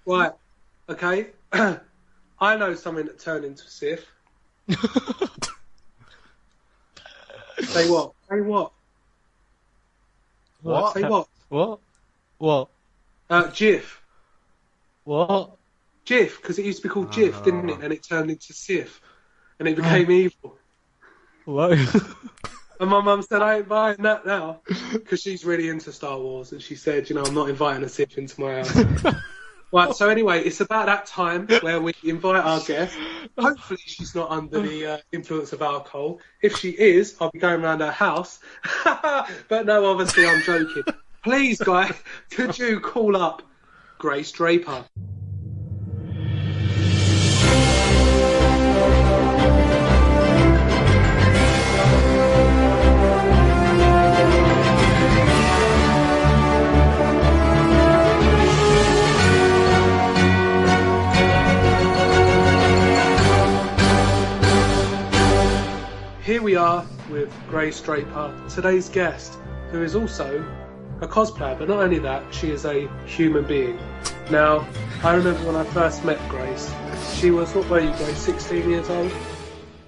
Right. Okay. I know something that turned into a Sith. Say what? Say what? What? Say what? What? Jif. What? Jif, because it used to be called Jif, didn't it? And it turned into Sith. And it became evil. Whoa. And my mum said, I ain't buying that now. Because she's really into Star Wars. And she said, I'm not inviting a Sith into my house. Right, so anyway, it's about that time where we invite our guest. Hopefully she's not under the influence of alcohol. If she is, I'll be going around her house. But no, obviously I'm joking. Please, guys, could you call up Grace Draper? Here we are with Grace Draper, today's guest, who is also a cosplayer, but not only that, she is a human being. Now, I remember when I first met Grace, she was, what were you, Grace, 16 years old?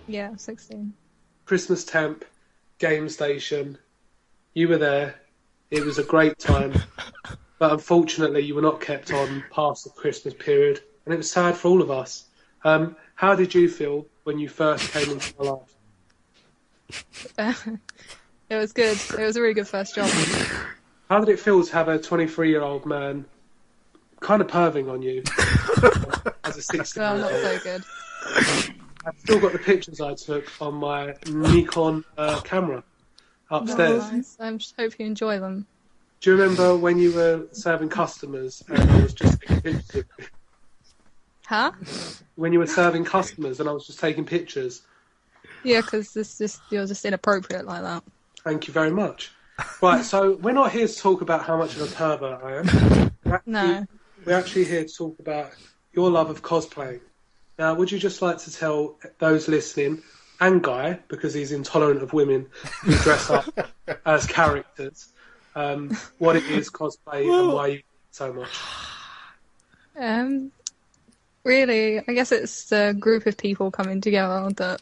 Yeah, 16. Christmas temp, game station, you were there, it was a great time, but unfortunately you were not kept on past the Christmas period, and it was sad for all of us. How did you feel when you first came into my life? It was good. It was a really good first job. How did it feel to have a 23-year-old man kind of perving on you as a 16-year-old? Well, not so good. I've still got the pictures I took on my Nikon camera upstairs. Oh, nice. I hope you enjoy them. Do you remember when you were serving customers and I was just taking pictures of you? Huh? When you were serving customers and I was just taking pictures? Yeah, because you're just inappropriate like that. Thank you very much. Right, so we're not here to talk about how much of a pervert I am. No. We're actually here to talk about your love of cosplaying. Now, would you just like to tell those listening, and Guy, because he's intolerant of women who dress up as characters, what it is cosplay and why you do it so much? Really, I guess it's a group of people coming together that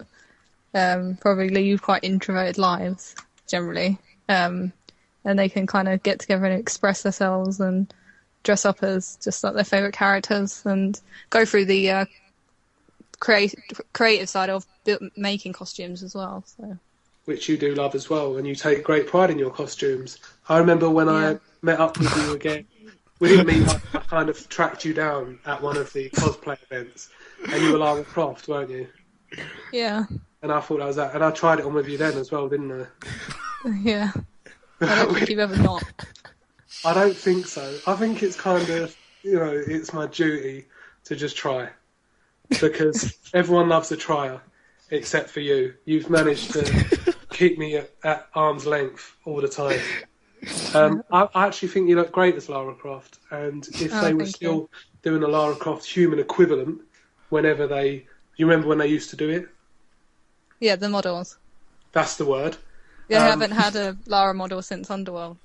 probably lead quite introverted lives, generally. And they can kind of get together and express themselves and dress up as just like their favourite characters and go through the creative side of making costumes as well. So. Which you do love as well, and you take great pride in your costumes. I remember when I met up with you again, we didn't meet up, I kind of tracked you down at one of the cosplay events, and you were Lara Croft, weren't you? Yeah. And I thought that was that, and I tried it on with you then as well, didn't I? Yeah. I don't think you've ever not. I don't think so. I think it's kind of, it's my duty to just try. Because everyone loves a trier, except for you. You've managed to keep me at arm's length all the time. I actually think you look great as Lara Croft, and if they were still doing a Lara Croft human equivalent, whenever you remember when they used to do it? Yeah, the models. That's the word. Yeah, I haven't had a Lara model since Underworld.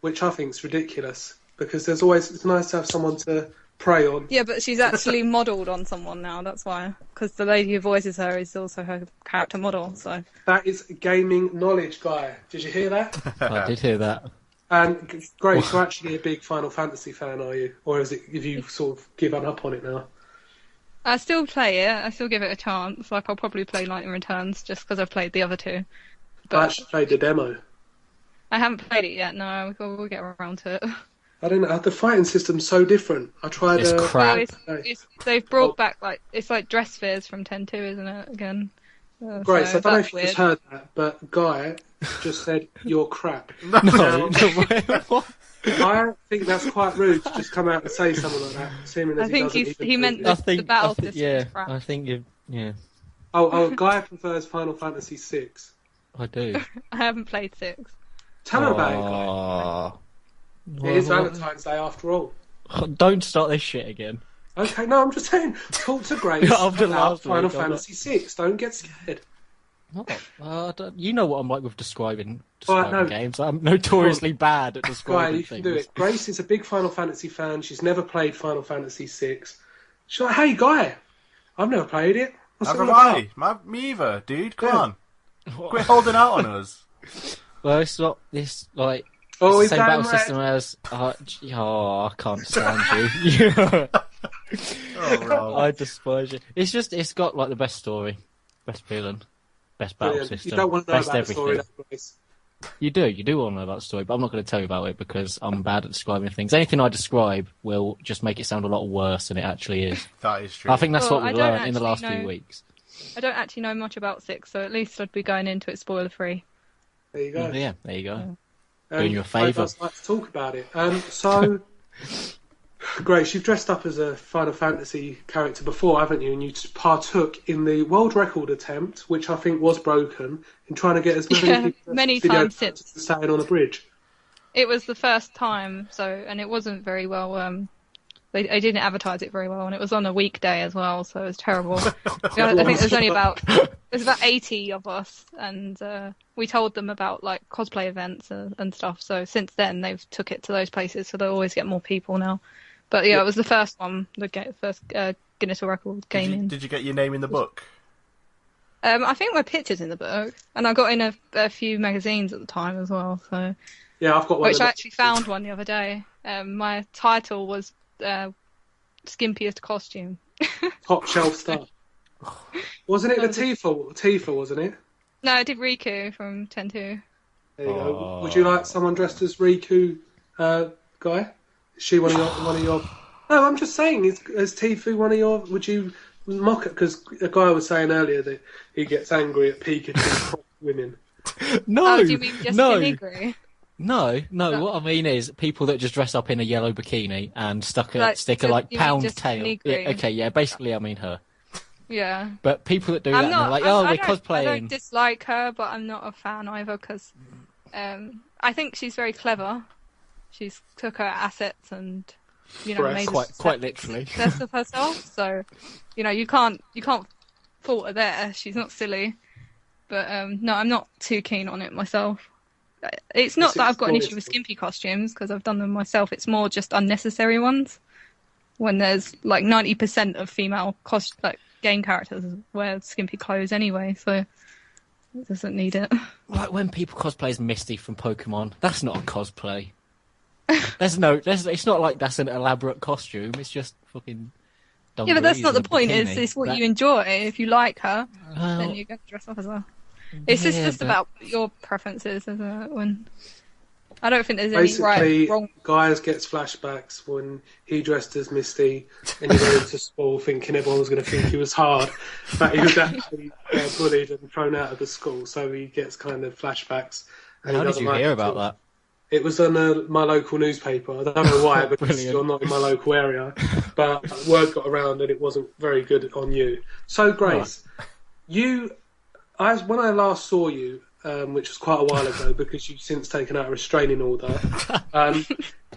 which I think is ridiculous because it's nice to have someone to prey on. Yeah, but she's actually modelled on someone now. That's why, because the lady who voices her is also her character model. So that is gaming knowledge, Guy. Did you hear that? I did hear that. And Grace, you're actually a big Final Fantasy fan, are you? Or have you sort of given up on it now? I still play it. I still give it a chance. Like, I'll probably play Lightning Returns just because I've played the other two. But I actually played the demo. I haven't played it yet. No, we'll get around to it. I don't know. The fighting system's so different. I tried. It's crap. They've brought back it's like dress spheres from 10.2, isn't it? Again. Great. So I don't know if you weird. just heard that, but Guy just said you're crap. No. I think that's quite rude to just come out and say something like that. Assuming I think he meant the battle system. Yeah, crap. I think yeah. Oh, Guy prefers Final Fantasy VI. I do. I haven't played 6. Tell him about it, Guy. It is Valentine's Day after all. Don't start this shit again. Okay, no, I'm just saying. Talk to Grace After about last Final week, Fantasy VI. Don't get scared. You know what I'm like with describing no. games. I'm notoriously bad at describing Guy, you things. can do it. Grace is a big Final Fantasy fan. She's never played Final Fantasy VI. She's like, hey, Guy, I've never played it. What's it all about? Me either, dude. Come on. Quit holding out on us. Well, it's not this, like, Oh, the is same that battle right? system as... I can't stand you. I despise you. It's got, like, the best story, best villain, best battle Brilliant. system, You don't want to know best about everything. the story, though, Grace. You do want to know about the story, but I'm not going to tell you about it because I'm bad at describing things. Anything I describe will just make it sound a lot worse than it actually is. That is true. I think that's Well, what I we've don't learned in the last actually few know- weeks. I don't actually know much about 6, so at least I'd be going into it spoiler free. There you go. Yeah, there you go. Doing you a I'd favour. just like to talk about it. So, Grace, you've dressed up as a Final Fantasy character before, haven't you? And you partook in the world record attempt, which I think was broken, in trying to get as many people many video times since. staying on a bridge. It was the first time, and it wasn't very well. They didn't advertise it very well, and it was on a weekday as well, so it was terrible. I think there's only about 80 of us, and we told them about like cosplay events and stuff. So since then, they've took it to those places, so they'll always get more people now. But yeah, it was the first one, first Guinness World Record game. Did you get your name in the book? I think my picture's in the book, and I got in a few magazines at the time as well. So Yeah, I've got one. which I actually found one the other day. My title was skimpiest costume. Top shelf stuff. Wasn't it the Tifa, wasn't it? No, I did Riku from 10.2. There you go. Would you like someone dressed as Riku, Guy? Is she one of your? No, I'm just saying. Is Tifa one of your? Would you mock it? Because a guy was saying earlier that he gets angry at Pikachu women. No, Oh, do you mean Jessica Negri? No, what I mean is people that just dress up in a yellow bikini and stick a you mean pound Jessica tail. Negri? Yeah, okay, yeah, basically I mean her. Yeah. But people that do that, I'm not, and they're like, I they're cosplaying. I don't dislike her, but I'm not a fan either because I think she's very clever. She's took her assets and made quite literally success of herself. So you can't fault her there. She's not silly. But no, I'm not too keen on it myself. It's not that I've got an issue with skimpy costumes because I've done them myself. It's more just unnecessary ones. When there's like 90% of female game characters wear skimpy clothes anyway, so it doesn't need it. Like when people cosplay as Misty from Pokemon, that's not a cosplay. It's not like that's an elaborate costume. It's just fucking. Yeah, but that's not the point. Bikini. It's what you enjoy. If you like her, then you're going to dress up as well. It's just about your preferences, isn't it? When I don't think there's any right wrong. Guys gets flashbacks when he dressed as Misty and he went into school thinking everyone was going to think he was hard, but he was actually bullied and thrown out of the school. So he gets kind of flashbacks. And How did you hear about that? It was on my local newspaper. I don't know why, because you're not in my local area. But word got around and it wasn't very good on you. So, Grace, when I last saw you, which was quite a while ago because you've since taken out a restraining order,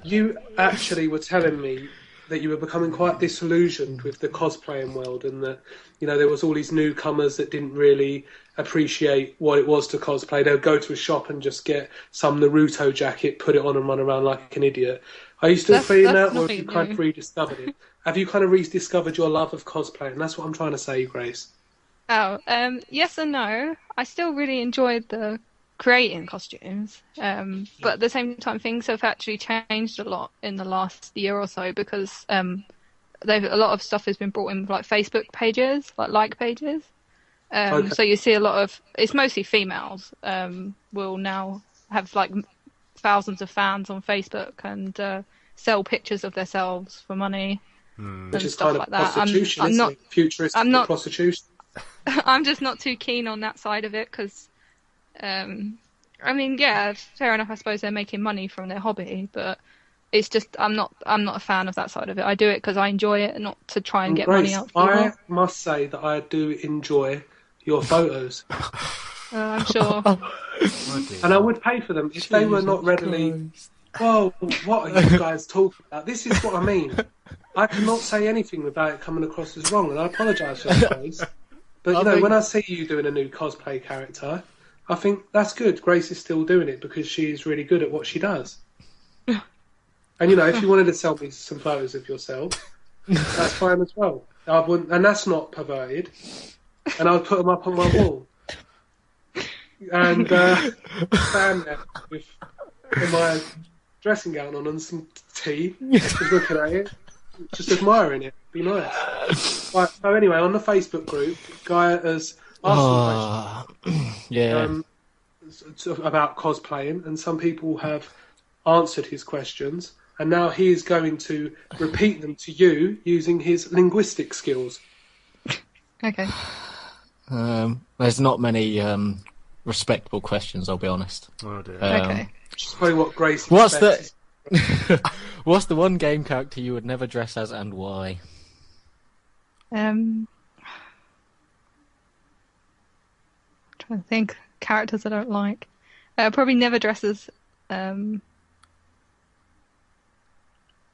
you actually were telling me that you were becoming quite disillusioned with the cosplaying world, and that, you know, there was all these newcomers that didn't really appreciate what it was to cosplay. They'd go to a shop and just get some Naruto jacket, put it on, and run around like an idiot. Are you still feeling that, or have you kind of rediscovered it? Have you kind of rediscovered your love of cosplay? And that's what I'm trying to say, Grace. Oh, yes and no. I still really enjoyed the creating costumes, but at the same time, things have actually changed a lot in the last year or so, because a lot of stuff has been brought in with like Facebook pages, like pages. Okay. So you see a lot of, it's mostly females, will now have like thousands of fans on Facebook and sell pictures of themselves for money. Which is kind of like prostitution, I'm not futuristic prostitution. I'm just not too keen on that side of it, because I mean, yeah, fair enough. I suppose they're making money from their hobby, but it's just I'm not a fan of that side of it. I do it because I enjoy it, and not to try and get money out. I must say that I do enjoy your photos. I'm sure. And I would pay for them if they were not readily. Whoa, what are you guys talking about? This is what I mean. I cannot say anything without it coming across as wrong, and I apologise for that, guys. But, you know, when I see you doing a new cosplay character, I think that's good. Grace is still doing it because she's really good at what she does. And, you know, if you wanted to sell me some photos of yourself, that's fine as well. I wouldn't, and that's not perverted. And I'll put them up on my wall. And stand there with my dressing gown on and some tea, just looking at it, just admiring it. Be nice. Right, so anyway, on the Facebook group, Guy has asked some questions about cosplaying, and some people have answered his questions, and now he is going to repeat them to you using his linguistic skills. Okay. There's not many respectable questions, I'll be honest. Oh dear. Okay. Which is probably what Grace What's expects. What's the one game character you would never dress as, and why? Trying to think characters I don't like. Probably never dress as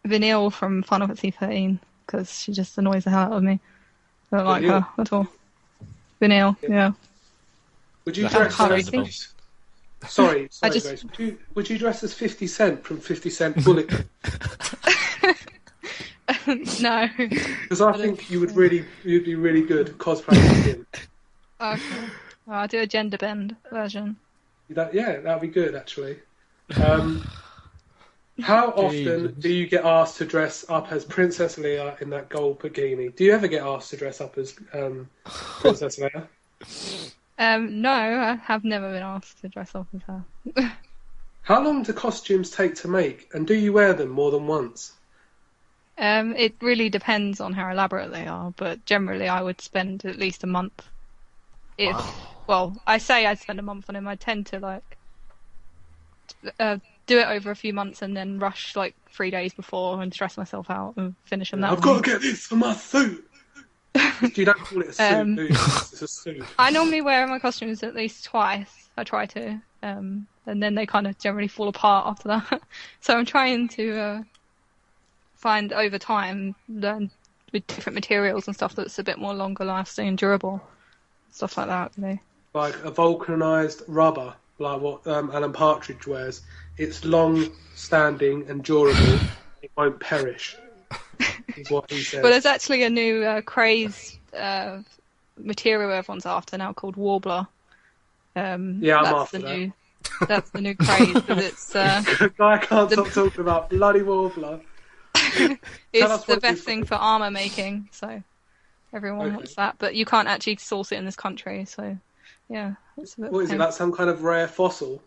Vanille from Final Fantasy 13, because she just annoys the hell out of me. I don't like her at all. Vanille, yeah. Would you dress as... Sorry, Grace. Would you dress as 50 Cent from 50 Cent Bullet? No. Because I think you'd be really good cosplaying him. Okay. Well, I'll do a gender bend version. That'd be good, actually. How often do you get asked to dress up as Princess Leia in that gold bikini? Do you ever get asked to dress up as Princess Leia? No, I have never been asked to dress up as her. How long do costumes take to make, and do you wear them more than once? It really depends on how elaborate they are, but generally I would spend at least a month. Well, I say I'd spend a month on him. I tend to do it over a few months and then rush 3 days before and stress myself out and finish them that I've got to get this for my suit. You don't call it a suit, do you? It's a suit. I normally wear my costumes at least twice. I try to, and then they kind of generally fall apart after that. So I'm trying to find over time, learn with different materials and stuff that's a bit more longer lasting and durable, stuff like that. Really. Like a vulcanized rubber, like what Alan Partridge wears. It's long standing and durable. It won't perish. Is what he says. Well, there's actually a new craze material everyone's after now called Warbler. I'm after that. That's the new craze, because it's... I can't stop talking about bloody Warbler. It's the best thing for armour making, so everyone wants that. But you can't actually source it in this country, so yeah. It's a bit what is it, like some kind of rare fossil?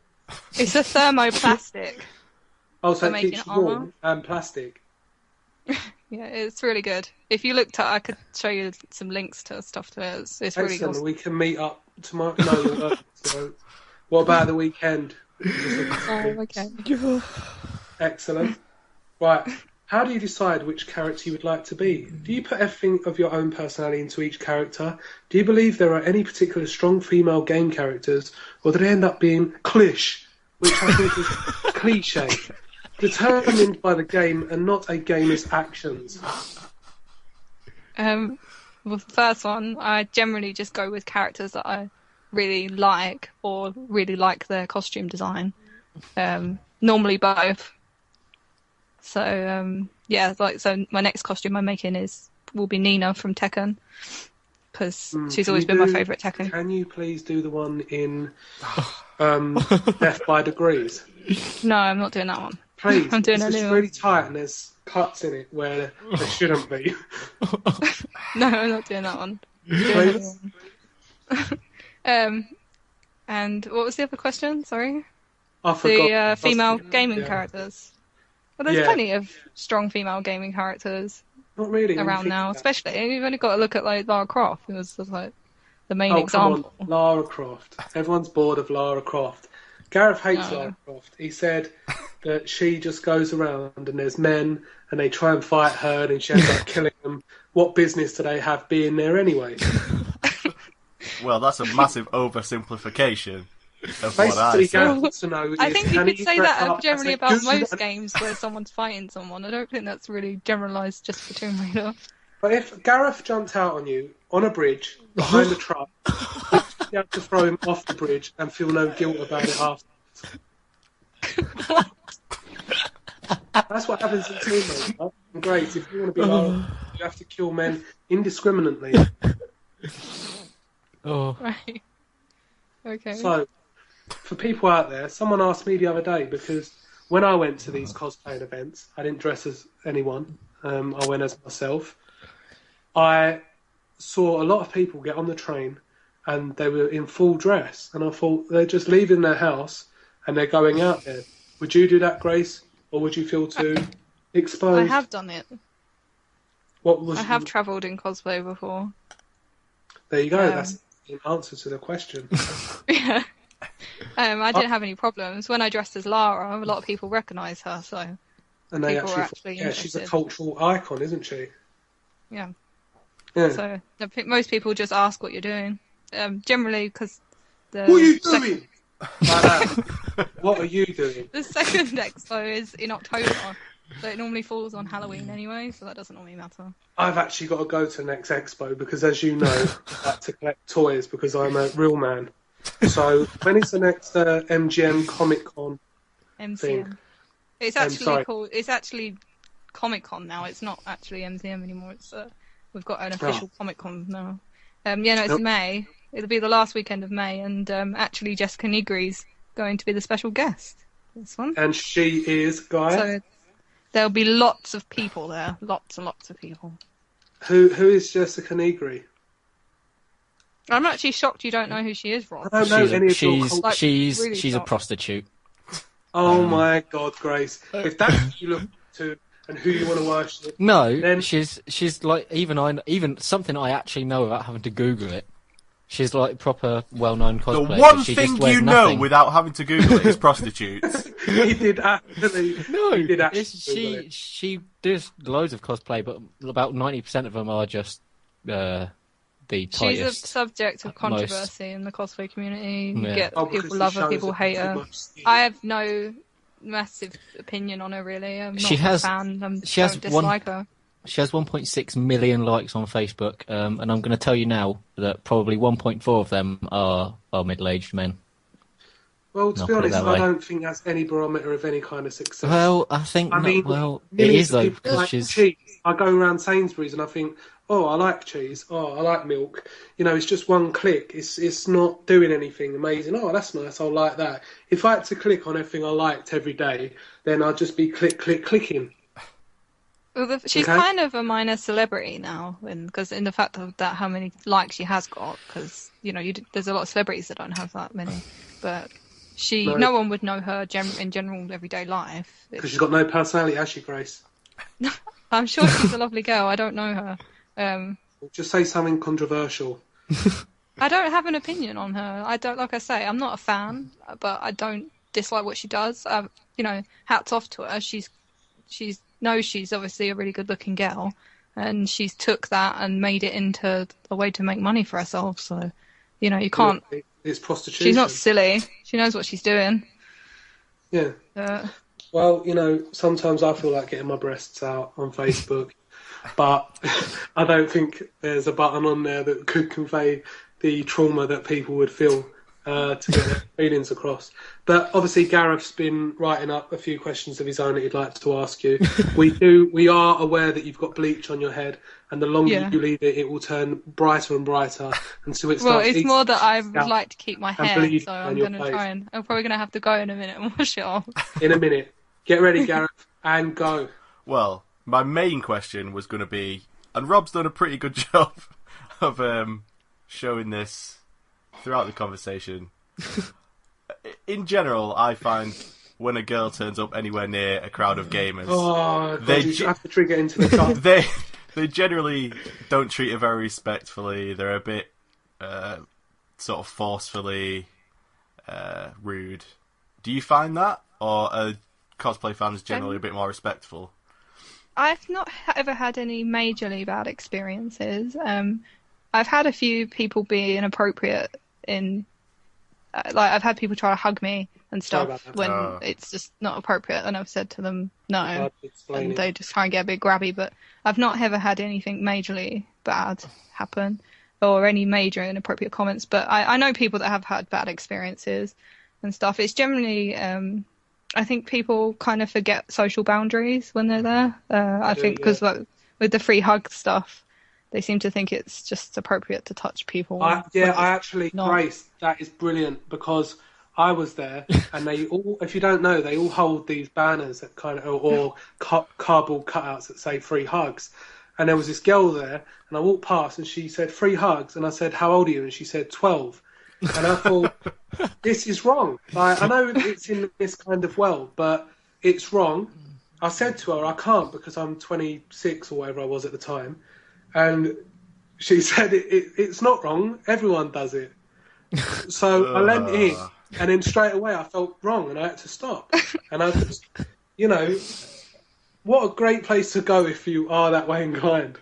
It's a thermoplastic. Oh, so it keeps warm and plastic. Yeah, it's really good. If you looked at, I could show you some links to stuff to it. It's really good. We can meet up tomorrow. No, so what about the weekend? Okay. Excellent. Right. How do you decide which character you would like to be? Do you put everything of your own personality into each character? Do you believe there are any particular strong female game characters, or do they end up being cliché, which I think is cliche? determined by the game and not a gamer's actions. Well, the first one, I generally just go with characters that I really like or really like their costume design. Normally both. So so my next costume I'm making will be Nina from Tekken, because she's always been my favourite Tekken. Can you please do the one in Death by Degrees? No, I'm not doing that one. Please, I'm doing it's really tight and there's cuts in it where there shouldn't be. No, I'm not doing that one. Please. And what was the other question? Sorry. I forgot. The female gaming characters. Well, there's plenty of strong female gaming characters Not really around now, especially. You've only got to look at like Lara Croft, who was like the main Come example. on, Lara Croft. Everyone's bored of Lara Croft. Gareth hates Lara Croft. He said that she just goes around and there's men and they try and fight her and she ends up killing them. What business do they have being there anyway? Well, that's a massive oversimplification of what I Basically, said. Gareth wants to know I is, think you can could he say dress that up generally as a about good- most games where someone's fighting someone. I don't think that's really generalised just for Tomb Raider. But if Gareth jumped out on you on a bridge behind a truck, you have to throw him off the bridge and feel no guilt about it afterwards. That's what happens in Tomb Raider. Great, if you want to be Lara, you have to kill men indiscriminately. Oh. Right. Okay. So, for people out there, someone asked me the other day, because when I went to these cosplaying events, I didn't dress as anyone. I went as myself. I saw a lot of people get on the train and they were in full dress, and I thought they're just leaving their house and they're going out there. Would you do that, Grace, or would you feel too exposed? I have done it. I have travelled in cosplay before. There you go. That's the answer to the question. Yeah. I didn't have any problems. When I dressed as Lara, a lot of people recognise her, so And they people were actually, actually she's a interested. cultural icon, isn't she? Yeah. Yeah. So I think most people just ask what you're doing. Generally, because What are you doing? Like that. What are you doing? The second expo is in October, so it normally falls on Halloween anyway, so that doesn't normally matter. I've actually got to go to the next expo because, as you know, I like to collect toys because I'm a real man. So when is the next MGM Comic Con? MCM. Thing? It's actually called. It's actually Comic Con now. It's not actually MCM anymore. It's we've got an official Comic Con now. It's in May. It'll be the last weekend of May, and actually Jessica Nigri's going to be the special guest. This one. And she is, Guy. So there'll be lots of people there. Lots and lots of people. Who is Jessica Nigri? I'm actually shocked you don't know who she is, Rob. I don't know any of your culture. She's really a shocked. prostitute. Oh my God, Grace! If that's who you look to and who you want to worship, No, then she's like even something I actually know without having to Google it. She's like proper well-known The cosplayer. one she thing just wears you know nothing. without having to Google it is prostitutes. he did actually. No, he did actually. she does loads of cosplay, but about 90% of them are just the tightest. She's a subject of controversy in the cosplay community. You Yeah. get because people the love her, shows people are hate too her. much skin. I have no massive opinion on her, really. I'm not She a has- fan. I she has don't dislike her. She has 1.6 million likes on Facebook, and I'm going to tell you now that probably 1.4 of them are middle-aged men. Well, to I'll be put it honest, that I way. don't think that's any barometer of any kind of success. Well, I think I mean, it millions is of though people because like she's cheese. I go around Sainsbury's and I think, oh, I like cheese. Oh, I like milk. It's just one click. It's not doing anything amazing. Oh, that's nice. I like that. If I had to click on everything I liked every day, then I'd just be clicking. Well, she's kind of a minor celebrity now, because in the fact of that how many likes she has got, because there's a lot of celebrities that don't have that many, but no one would know her in general everyday life. Because she's got no personality, has she, Grace? I'm sure she's a lovely girl. I don't know her. Just say something controversial. I don't have an opinion on her. I don't, like I say, I'm not a fan, but I don't dislike what she does. Hats off to her. She's obviously a really good-looking girl, and she's took that and made it into a way to make money for herself. So, you can't. It's prostitution. She's not silly. She knows what she's doing. Yeah. Well, sometimes I feel like getting my breasts out on Facebook, but I don't think there's a button on there that could convey the trauma that people would feel to get their feelings across. But obviously, Gareth's been writing up a few questions of his own that he'd like to ask you. We are aware that you've got bleach on your head, and the longer you leave it, it will turn brighter and brighter until it starts. Well, it's more that I would like to keep my hair, so I'm going to try and. I'm probably going to have to go in a minute and wash it off. In a minute. Get ready, Gareth, and go. Well, my main question was going to be, and Rob's done a pretty good job of showing this throughout the conversation. In general, I find when a girl turns up anywhere near a crowd of gamers, you have to trigger into the car. They generally don't treat her very respectfully. They're a bit sort of forcefully rude. Do you find that, or are cosplay fans generally a bit more respectful? I've not ever had any majorly bad experiences. I've had a few people be inappropriate in, like I've had people try to hug me and stuff when it's just not appropriate, and I've said to them no, and they just try and get a bit grabby. But I've not ever had anything majorly bad happen or any major inappropriate comments. But I know people that have had bad experiences and stuff. It's generally, I think people kind of forget social boundaries when they're there. I think because with the free hug stuff, they seem to think it's just appropriate to touch people. Grace, that is brilliant, because I was there, and they all, if you don't know, they all hold these banners that kind of, or cardboard cutouts that say free hugs. And there was this girl there, and I walked past, and she said, free hugs. And I said, how old are you? And she said, 12. And I thought, this is wrong. Like, I know it's in this kind of world, but it's wrong. I said to her, I can't because I'm 26 or whatever I was at the time. And she said, it's not wrong. Everyone does it. So I leant in, and then straight away I felt wrong, and I had to stop. And I just, what a great place to go if you are that way inclined.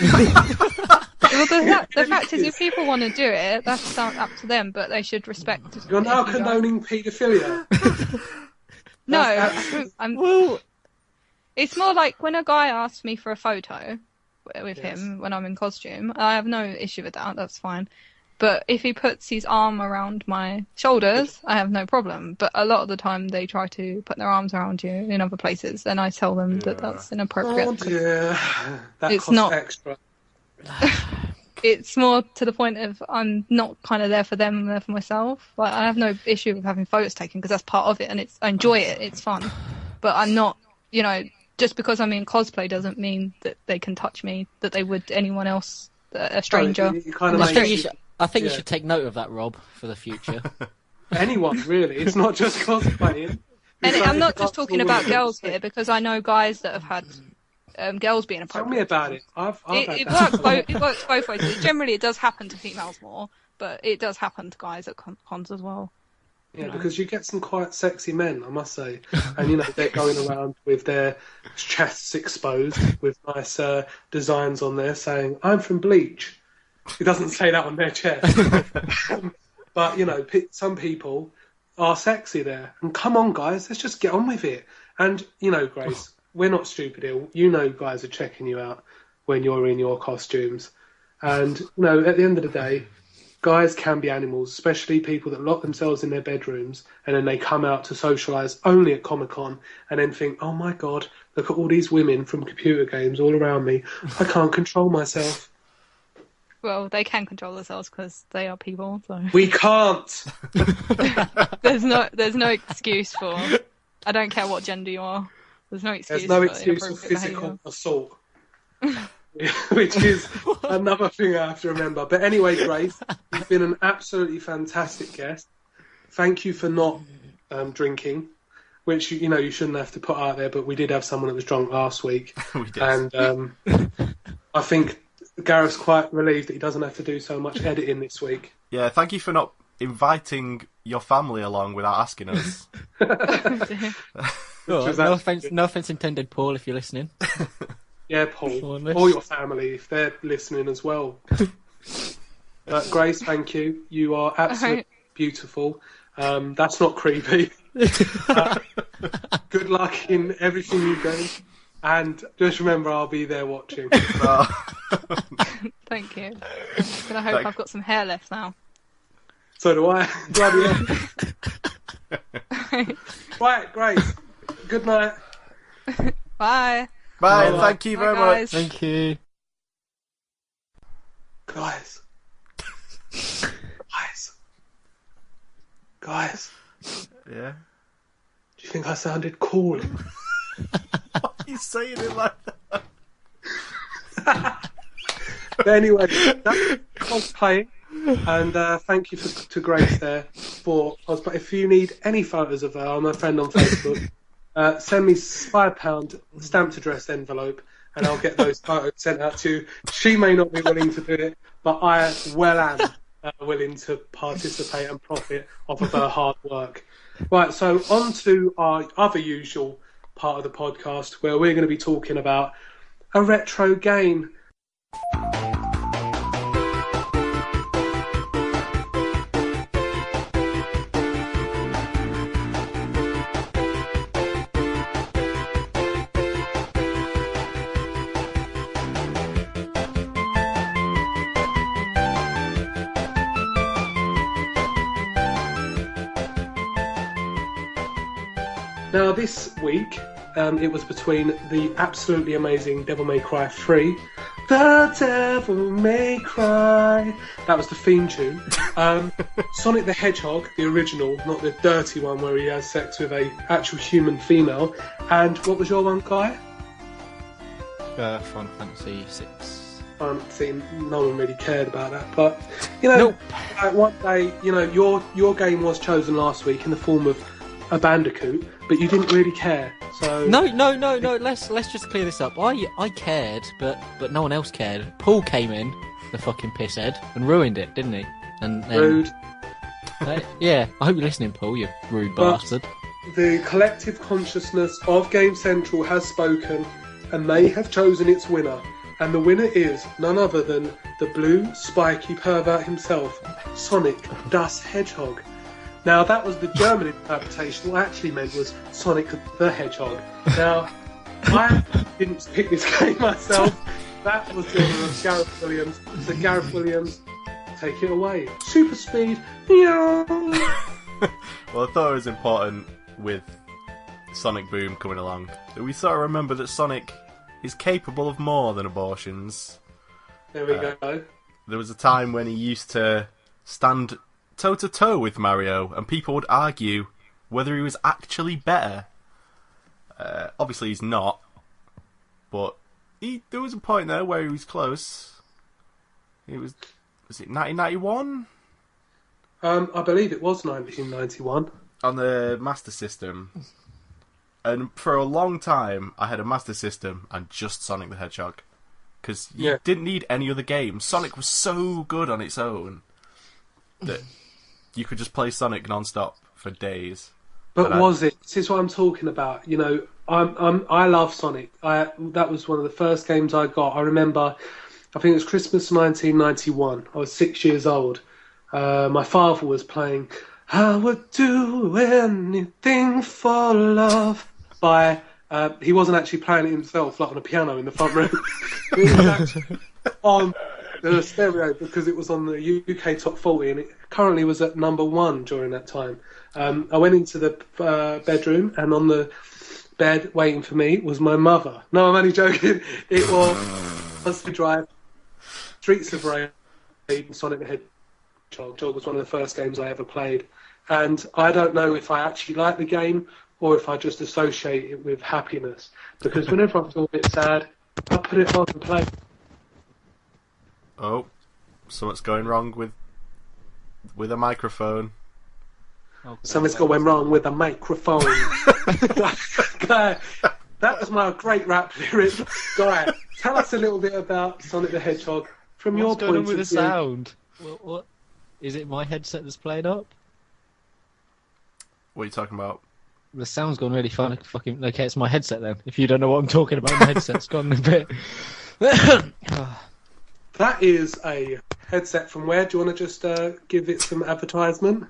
Well, the fact is, if people want to do it, that's up to them, but they should respect. You're now condoning paedophilia. No, it's more like when a guy asks me for a photo with him when I'm in costume, I have no issue with that. That's fine. But if he puts his arm around my shoulders, I have no problem. But a lot of the time, they try to put their arms around you in other places, and I tell them that that's inappropriate. Oh dear, that costs extra. It's more to the point of I'm not kind of there for them, I'm there for myself. Like, I have no issue with having photos taken because that's part of it, and I enjoy it. It's fun, but I'm not, just because I'm in cosplay doesn't mean that they can touch me that they would anyone else, a stranger. I think you should take note of that, Rob, for the future. Anyone, really. It's not just cosplaying. And I'm not just talking about girls here, because I know guys that have had girls being appropriate. Tell me about it. It works both ways. Generally, it does happen to females more, but it does happen to guys at cons as well. Yeah, because you get some quite sexy men, I must say. And, they're going around with their chests exposed with nice designs on there saying, I'm from Bleach. It doesn't say that on their chest. But, some people are sexy there. And come on, guys, let's just get on with it. And, Grace, we're not stupid here. Guys are checking you out when you're in your costumes. And, at the end of the day, guys can be animals, especially people that lock themselves in their bedrooms and then they come out to socialise only at Comic-Con and then think, oh my God, look at all these women from computer games all around me. I can't control myself. Well, they can control themselves because they are people. So we can't. There's no excuse for. I don't care what gender you are. There's no excuse. There's no excuse for physical assault, which is another thing I have to remember. But anyway, Grace, you've been an absolutely fantastic guest. Thank you for not drinking, which you shouldn't have to put out there. But we did have someone that was drunk last week, we did. And I think Gareth's quite relieved that he doesn't have to do so much editing this week. Yeah, thank you for not inviting your family along without asking us. No offense intended, Paul, if you're listening. Yeah, Paul, or your family if they're listening as well. Grace, thank you. You are absolutely beautiful. That's not creepy. Good luck in everything you do, and just remember I'll be there watching. Thank you. But I hope I've got some hair left now. So do I. Bloody hell. Right, Grace. Good night. Bye. Bye, and thank you very much. Thank you. Guys. Guys. Yeah. Do you think I sounded cool? Why are you saying it like that? But anyway, that's cosplaying. And thank you to Grace there for cosplay. If you need any photos of her, I'm her friend on Facebook. Send me £5 stamped addressed envelope, and I'll get those photos sent out to you. She may not be willing to do it, but I well am willing to participate and profit off of her hard work. Right, so on to our other usual part of the podcast, where we're going to be talking about a retro game. Now, this week, it was between the absolutely amazing Devil May Cry 3. The Devil May Cry. That was the theme tune. Sonic the Hedgehog, the original, not the dirty one where he has sex with a actual human female. And what was your one, Guy? Final Fantasy 6. See, no one really cared about that, but you know, one day, you know, your game was chosen last week in the form of a Bandicoot, but you didn't really care. So No. Let's just clear this up. I cared, but no one else cared. Paul came in, the fucking pisshead, and ruined it, didn't he? And rude. Yeah, I hope you're listening, Paul. You rude bastard. The collective consciousness of Gamecentral has spoken, and they have chosen its winner. And the winner is none other than the blue, spiky pervert himself, Sonic das Hedgehog. Now, that was the German interpretation. What it actually meant was Sonic the Hedgehog. Now, I didn't pick this game myself. That was the order of Gareth Williams. So, Gareth Williams, take it away. Super speed. Well, I thought it was important with Sonic Boom coming along that we sort of remember that Sonic is capable of more than abortions. There we go. There was a time when he used to stand toe-to-toe with Mario, and people would argue whether he was actually better. Obviously he's not, but there was a point there where he was close. Was it 1991? I believe it was 1991. On the Master System. And for a long time, I had a Master System and just Sonic the Hedgehog. Because you didn't need any other game. Sonic was so good on its own that you could just play Sonic non-stop for days. But was it? This is what I'm talking about. You know, I love Sonic. That was one of the first games I got. I remember, I think it was Christmas 1991. I was 6 years old. My father was playing I Would Do Anything for Love by... he wasn't actually playing it himself, like on a piano in the front room. It was actually on the stereo because it was on the UK Top 40 and it currently was at number 1 during that time. I went into the bedroom and on the bed waiting for me was my mother. No, I'm only joking. It was to drive Streets of Rage and Sonic the Hedgehog was one of the first games I ever played. And I don't know if I actually like the game or if I just associate it with happiness. Because whenever I feel a bit sad, I put it on and play. Oh, so what's going wrong with a microphone? Something's going wrong with a microphone. Guy, that was my great rap lyric. Guy, tell us a little bit about Sonic the Hedgehog from your point of view. What's going on with the sound? What? Is it my headset that's playing up? What are you talking about? The sound's gone really fun. Fucking okay, it's my headset then. If you don't know what I'm talking about, my headset's gone a bit. That is a headset from where? Do you want to just give it some advertisement?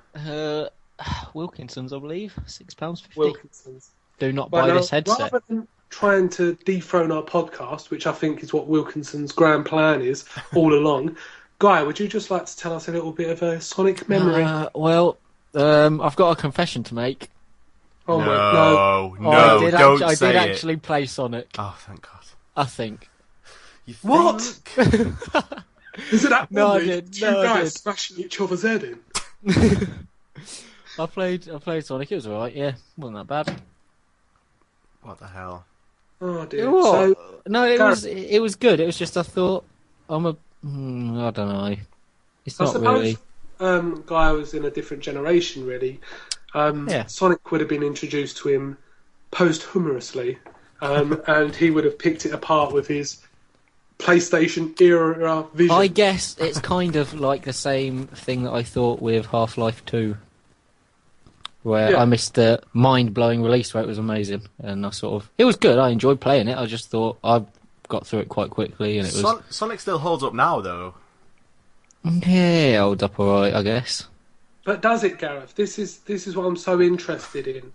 Wilkinson's, I believe, £6.50. Wilkinson's. Do not But buy now, this headset. rather than trying to dethrone our podcast, which I think is what Wilkinson's grand plan is all along, Guy, would you just like to tell us a little bit of a Sonic memory? I've got a confession to make. Oh my No, I did don't I say did it. actually play Sonic. Oh, thank God. I think. You What? think? Is it that No, I movie? did. Two No, I guys did. smashing each other's head in? I played Sonic. It was alright. Yeah, wasn't that bad. What the hell? Oh dear. What? So, No, it Gareth- was good. It was just I thought I don't know. It's I not suppose really. Guy was in a different generation, really. Yeah. Sonic would have been introduced to him posthumously, and he would have picked it apart with his PlayStation era vision. I guess it's kind of like the same thing that I thought with Half-Life 2, where Yeah. I missed the mind-blowing release where it was amazing, and it was good. I enjoyed playing it. I just thought I got through it quite quickly, and it was Sonic still holds up now, though. yeah, held up alright, I guess. But does it, Gareth? This is what I'm so interested in.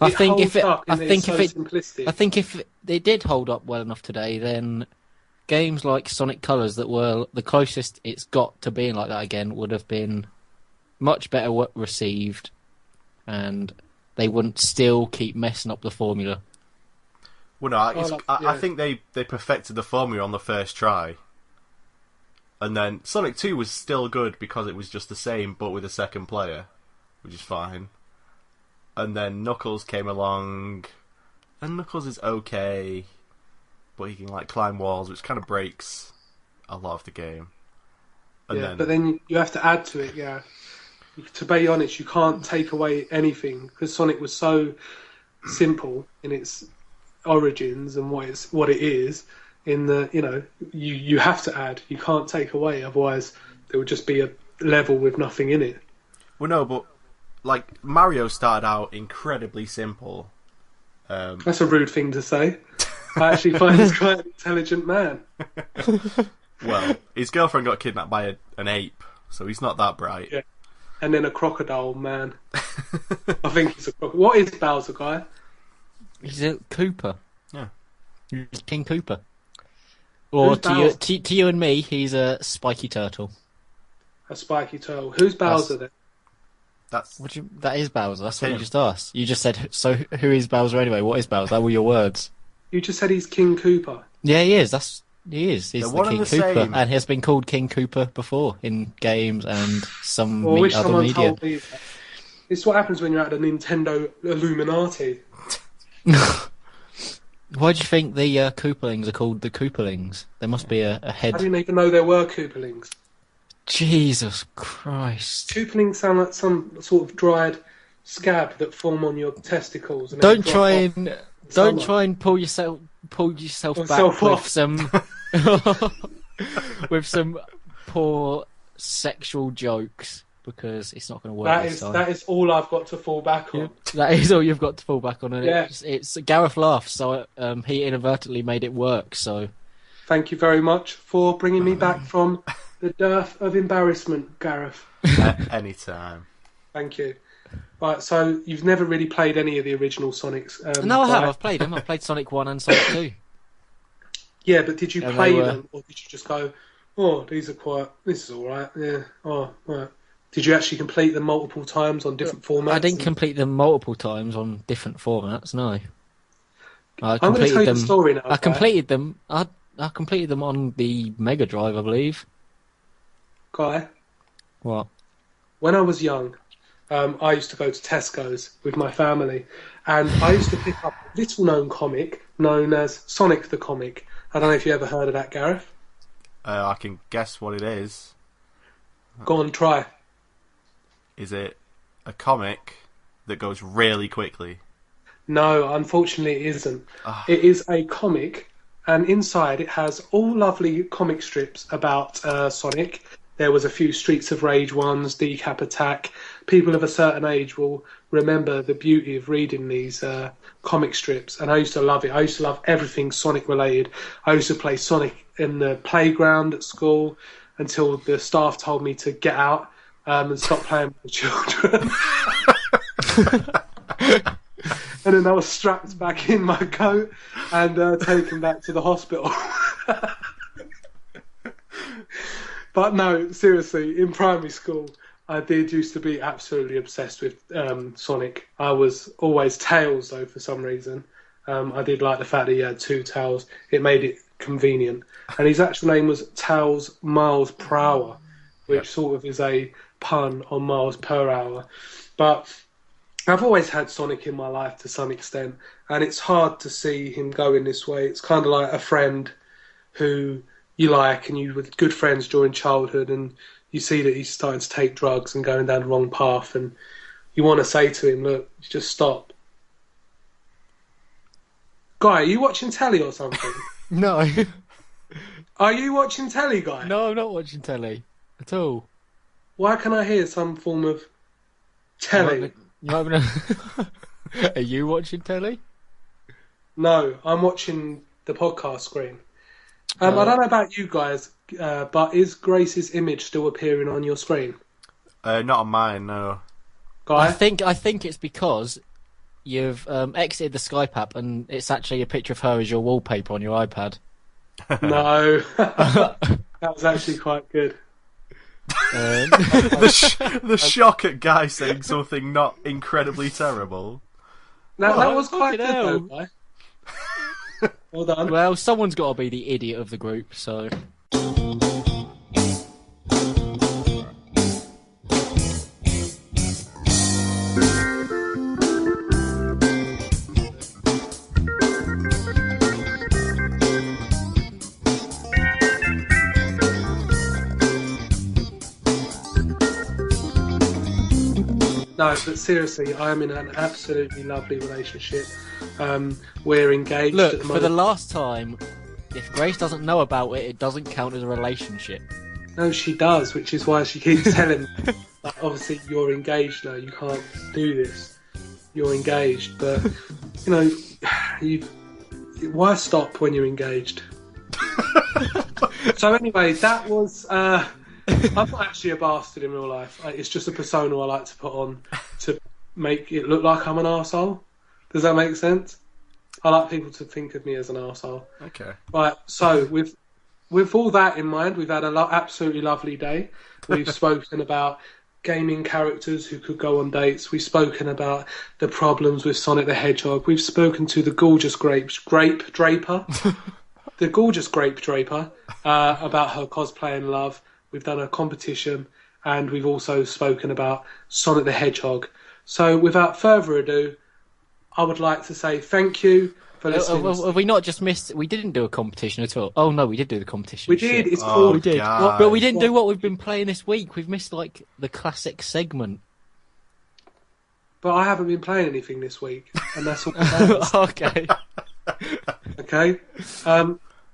I It think holds up in that it's so simplistic. I think if it did hold up well enough today, then games like Sonic Colors that were the closest it's got to being like that again would have been much better received, and they wouldn't still keep messing up the formula. Well, no, I think they perfected the formula on the first try. And then Sonic 2 was still good because it was just the same, but with a second player, which is fine. And then Knuckles came along, and Knuckles is okay, but he can like climb walls, which kind of breaks a lot of the game. And but then you have to add to it, yeah. To be honest, you can't take away anything because Sonic was so simple in its origins and what it is. In the you have to add, you can't take away, otherwise there would just be a level with nothing in it. Well, no, but like Mario started out incredibly simple. That's a rude thing to say. I actually find he's quite an intelligent man. Well, his girlfriend got kidnapped by an ape, so he's not that bright. Yeah. And then a crocodile man. I think he's a crocodile. What is Bowser, Guy? He's a Koopa. Yeah. He's King Koopa. Or Who's Bowser? to you and me, he's a spiky turtle. A spiky turtle. Who's Bowser then? That is Bowser. That's what you Him. just asked. You just said, so who is Bowser anyway? What is Bowser? That were your words. You just said he's King Koopa. Yeah, he is. He is. He's They're the one King and the Koopa, same. and he has been called King Koopa before in games and some Well, I wish other someone media. told me that. This is what happens when you're at the Nintendo Illuminati. Why do you think the Koopalings are called the Koopalings? There must be a I head. didn't even know there were Koopalings. Jesus Christ! Koopalings sound like some sort of dried scab that form on your testicles. And Don't then try drop off. and pull yourself back Yourself with off. some with some poor sexual jokes, because it's not going to work this time. That is all I've got to fall back on. That is all you've got to fall back on, and Yeah. it's Gareth laughs, so he inadvertently made it work. So Thank you very much for bringing me back from the dearth of embarrassment, Gareth. Anytime. Thank you. Right, so you've never really played any of the original Sonics? no, I have. Guy? I've played them. I've played Sonic 1 and Sonic 2. Yeah, but did you And play they were- them, or did you just go, oh, these are quite, this is all right, yeah, oh, right. Did you actually complete them multiple times on different formats? I didn't complete them multiple times on different formats. No, I I'm going to completed tell you them. the story now. I Guy. completed them. I completed them on the Mega Drive, I believe. Guy, What? when I was young, I used to go to Tesco's with my family, and I used to pick up a little-known comic known as Sonic the Comic. I don't know if you ever heard of that, Gareth. I can guess what it is. Go on, try. Is it a comic that goes really quickly? No, unfortunately it isn't. Ah. It is a comic, and inside it has all lovely comic strips about Sonic. There was a few Streets of Rage ones, Decap Attack. People of a certain age will remember the beauty of reading these comic strips, and I used to love it. I used to love everything Sonic related. I used to play Sonic in the playground at school until the staff told me to get out and stop playing with the children. And then I was strapped back in my coat and taken back to the hospital. But no, seriously, in primary school, I did used to be absolutely obsessed with Sonic. I was always Tails, though, for some reason. I did like the fact that he had two tails. It made it convenient. And his actual name was Tails Miles Per Hour, which sort of is a pun on miles per hour. But I've always had Sonic in my life to some extent, and it's hard to see him going this way. It's kind of like a friend who you like, and you were good friends during childhood, and you see that he's starting to take drugs and going down the wrong path, and you want to say to him, look, just stop. Guy, are you watching telly or something? No. Are you watching telly, Guy? No, I'm not watching telly at all. Why can I hear some form of telly? Are you watching telly? No, I'm watching the podcast screen. I don't know about you guys, but is Grace's image still appearing on your screen? Not on mine, no. Guy? I think it's because you've exited the Skype app and it's actually a picture of her as your wallpaper on your iPad. No. That was actually quite good. The shock at Guy saying something not incredibly terrible. That was quite good, though, Guy. Well done. Well, someone's got to be the idiot of the group, so... No, but seriously, I'm in an absolutely lovely relationship. We're engaged Look, at the for moment. the last time, if Grace doesn't know about it, it doesn't count as a relationship. No, she does, which is why she keeps telling me, like, obviously, you're engaged now, you can't do this. You're engaged, but, why stop when you're engaged? So anyway, that was... I'm not actually a bastard in real life. It's just a persona I like to put on to make it look like I'm an arsehole. Does that make sense? I like people to think of me as an arsehole. Okay. Right, so with all that in mind, we've had an absolutely lovely day. We've spoken about gaming characters who could go on dates. We've spoken about the problems with Sonic the Hedgehog. We've spoken to the gorgeous grape draper, the gorgeous grape draper, about her cosplay and love. We've done a competition, and we've also spoken about Sonic the Hedgehog. So without further ado, I would like to say thank you for listening. Have we not just missed... We didn't do a competition at all. Oh, no, we did do the competition. We did. Shit. It's called... We did. God. But we didn't do what we've been playing this week. We've missed, the classic segment. But I haven't been playing anything this week, and that's all that Okay. Okay?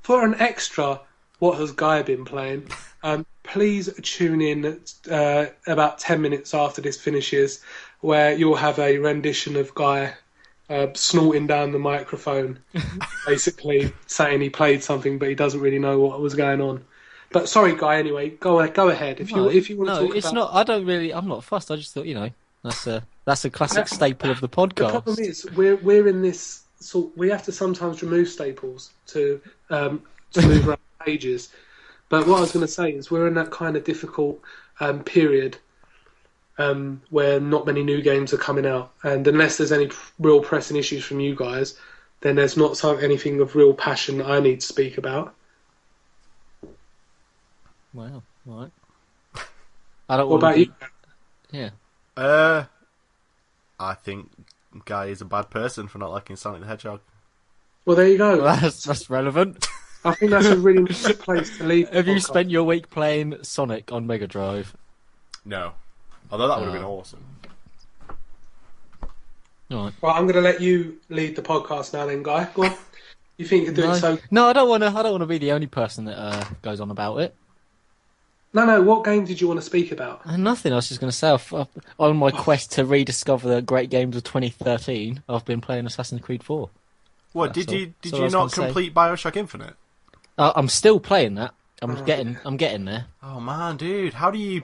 For an extra What Has Guy Been Playing, please tune in about 10 minutes after this finishes, where you'll have a rendition of Guy snorting down the microphone, basically saying he played something but he doesn't really know what was going on. But sorry, Guy. Anyway, go ahead. If you want to talk it's about... not. I don't really. I'm not fussed. I just thought, that's a classic staple of the podcast. The problem is we're in this sort. We have to sometimes remove staples to move around pages. But what I was going to say is we're in that kind of difficult period where not many new games are coming out, and unless there's any real pressing issues from you guys, then there's not anything of real passion that I need to speak about. Wow, right. I don't. What about you? Yeah. I think Guy is a bad person for not liking Sonic the Hedgehog. Well, there you go. Well, that's relevant. I think that's a really nice place to leave. Have you spent your week playing Sonic on Mega Drive? No. Although that would have been awesome. Right. Right, I'm going to let you lead the podcast now, then, Guy. Go on. You think you're doing so? No, I don't want to be the only person that goes on about it. No. What game did you want to speak about? Nothing. I was just going to say, on my quest to rediscover the great games of 2013, I've been playing Assassin's Creed 4. What, did you not complete Bioshock Infinite? I'm still playing that. I'm getting there. Oh man, dude, how do you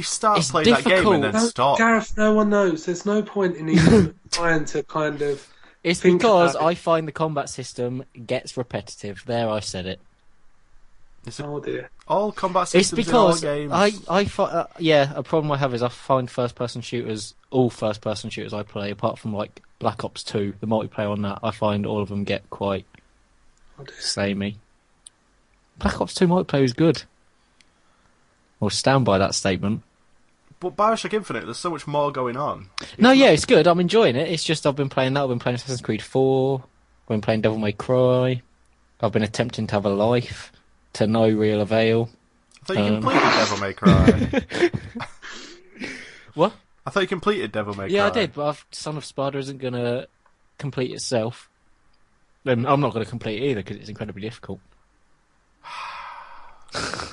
start It's playing that game and then No, stop? Gareth, no one knows. There's no point in even trying to kind of. It's think because about it. I find the combat system gets repetitive. There, I said it. Oh dear. All combat It's systems because in all games. a problem I have is I find all first person shooters I play, apart from like Black Ops 2, the multiplayer on that, I find all of them get quite samey. Black Ops 2 multiplayer is good. I'll stand by that statement. But Bioshock Infinite, there's so much more going on. It's good. I'm enjoying it. It's just I've been playing that. I've been playing Assassin's Creed 4. I've been playing Devil May Cry. I've been attempting to have a life to no real avail. I thought you completed Devil May Cry. What? I thought you completed Devil May Cry. Yeah, I did, but Son of Sparta isn't going to complete itself. Then I'm not going to complete it either because it's incredibly difficult.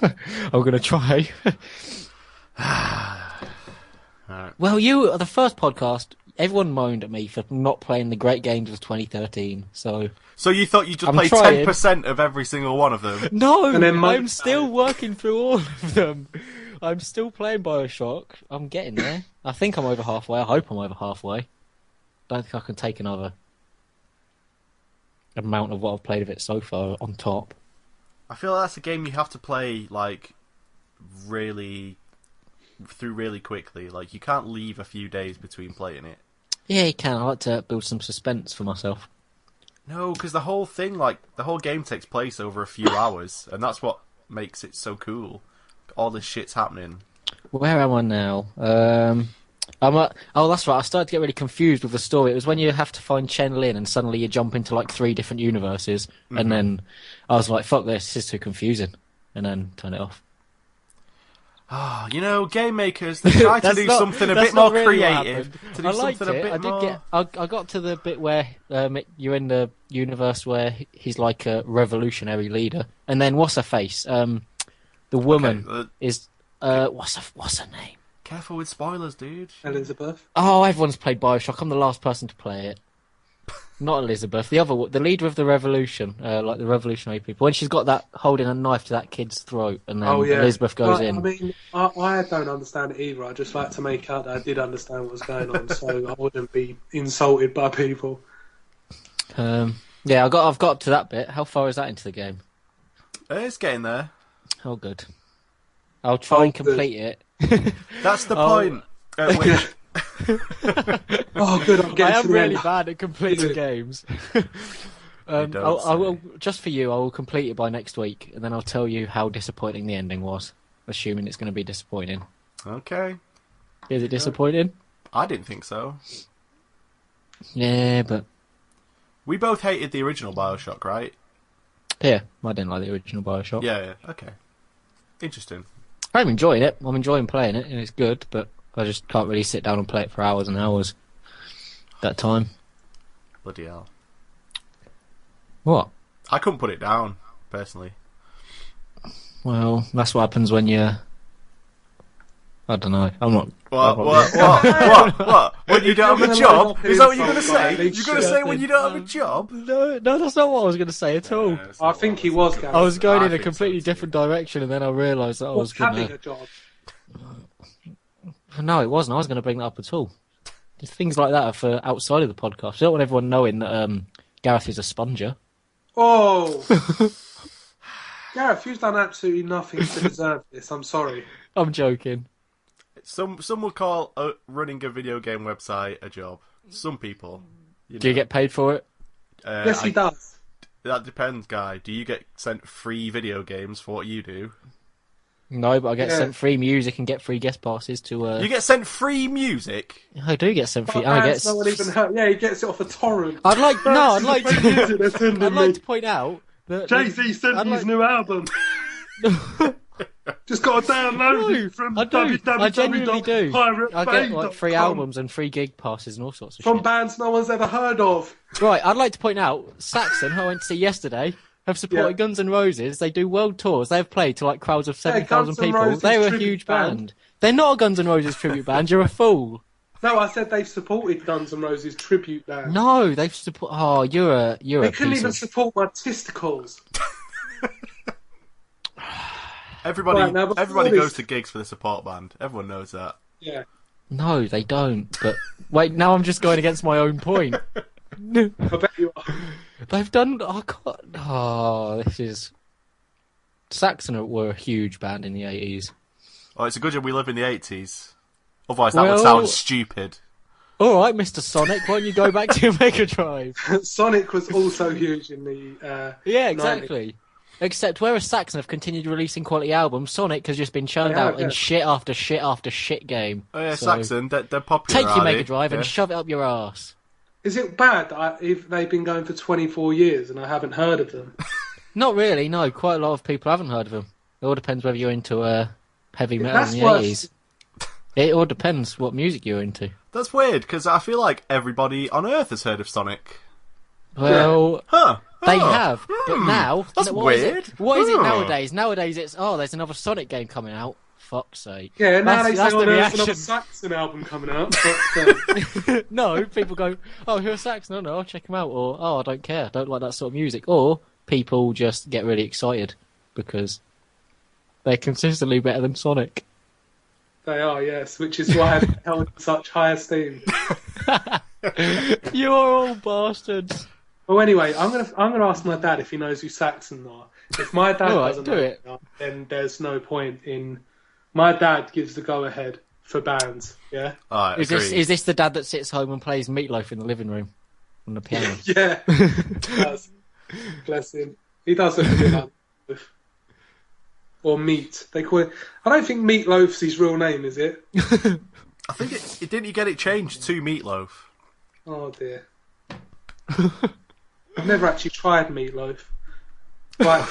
I'm going to try. Right. Well, the first podcast, everyone moaned at me for not playing the great games of 2013. So you thought you just I'm played trying. 10% of every single one of them? no, And then I'm still working through all of them. I'm still playing Bioshock. I'm getting there. I think I'm over halfway. I hope I'm over halfway. Don't think I can take another amount of what I've played of it so far on top. I feel like that's a game you have to play like really quickly. Like you can't leave a few days between playing it. Yeah, you can. I like to build some suspense for myself. No, because the whole thing, like the whole game takes place over a few hours, and that's what makes it so cool. All this shit's happening. Where am I now? That's right. I started to get really confused with the story. It was when you have to find Chen Lin and suddenly you jump into like 3 different universes. Mm-hmm. And then I was like, fuck this is too confusing. And then turn it off. Oh, game makers, they try to do something a bit more creative. To do something a bit more... I got to the bit where you're in the universe where he's like a revolutionary leader. And then what's her face? The woman is... what's her name? Careful with spoilers, dude. Elizabeth. Oh, everyone's played Bioshock. I'm the last person to play it. Not Elizabeth. The leader of the revolution, like the revolutionary people. When she's got that holding a knife to that kid's throat, and then Elizabeth goes in. I mean, I don't understand it either. I just like to make out that I did understand what was going on, so I wouldn't be insulted by people. Yeah, I've got up to that bit. How far is that into the game? It's getting there. Oh, good. I'll try and complete it. That's the point at which... Oh, good. I'm getting I am to the really end. bad at completing games. I will just for you. I will complete it by next week, and then I'll tell you how disappointing the ending was. Assuming it's going to be disappointing. Okay. Is it disappointing? I didn't think so. Yeah, but we both hated the original Bioshock, right? Yeah, I didn't like the original Bioshock. Yeah. Okay. Interesting. I'm enjoying it. I'm enjoying playing it, and it's good, but I just can't really sit down and play it for hours and hours. That time. Bloody hell. What? I couldn't put it down, personally. Well, that's what happens when you're... I don't know. I'm not... What? When you don't have a job? Is that what you're going to say? You're going to say when you don't have a job? No, that's not what I was going to say at all. I think he was, Gareth. I was going in a completely different direction, and then I realised that I was going having a job. No, it wasn't. I was going to bring that up at all. Things like that are for outside of the podcast. I don't want everyone knowing that Gareth is a sponger. Oh! Gareth, you've done absolutely nothing to deserve this. I'm sorry. I'm joking. Some would call running a video game website a job. Some people. Do you get paid for it? Yes, he does. That depends, Guy. Do you get sent free video games for what you do? No, but I get sent free music and get free guest passes to... You get sent free music? I do get sent free... No one even he gets it off a torrent. I'd like to point out that... Jay-Z sent his new album. Just got to download it from I genuinely do. I get like free albums and free gig passes and all sorts of shit. From bands no one's ever heard of. Right, I'd like to point out, Saxon, who I went to see yesterday, have supported Guns N' Roses. They do world tours. They've played to like crowds of 7,000 people. They were a huge band. They're not a Guns N' Roses tribute band. You're a fool. No, I said they've supported Guns N' Roses tribute band. No, they've supported... Oh, you're They a couldn't even support my testicles. Everybody, Right, now, before everybody this- goes to gigs for the support band. Everyone knows that. Yeah. No, they don't. But wait, now I'm just going against my own point. I bet you are. They've done. This is. Saxon were a huge band in the 80s. Oh, it's a good job we live in the 80s. Otherwise, that would Well- sound stupid. All right, Mr. Sonic, why don't you go back to your Mega Drive? Sonic was also huge in the. Yeah, exactly. Except whereas Saxon have continued releasing quality albums, Sonic has just been churned They have, out in yeah. shit after shit after shit game. Oh yeah, So, Saxon, they're popular. take your are Mega they? Drive and Yeah. shove it up your ass. Is it bad that if they've been going for 24 years and I haven't heard of them? Not really, no. Quite a lot of people haven't heard of them. It all depends whether you're into heavy metal That's in the worse. 80s. It all depends what music you're into. That's weird because I feel like everybody on Earth has heard of Sonic. Well, Huh? they Oh. have, but now... That's what is weird. it? What is it Oh. nowadays? Nowadays it's, there's another Sonic game coming out. Fuck's sake. Yeah, now That's- they that's say, the there's reaction. another Saxon album coming out. But, No, people go, oh, who's Saxon? No, I'll check him out. Or, oh, I don't care. I don't like that sort of music. Or people just get really excited because they're consistently better than Sonic. they are, yes, which is why they're held in such high esteem. You are all bastards. Well, anyway, I'm gonna ask my dad if he knows who Saxon are. If my dad All right, doesn't do know it. who they are, then there's no point in. My dad gives the go ahead for bands. Yeah. I Is agree. this the dad that sits home and plays Meatloaf in the living room on the piano? Yeah. He does. Bless him. He does look a bit like Meatloaf. Or Meat. They call it. I don't think Meatloaf's his real name, is it? I think it didn't you get it changed to Meatloaf? Oh dear. I've never actually tried Meatloaf. Right,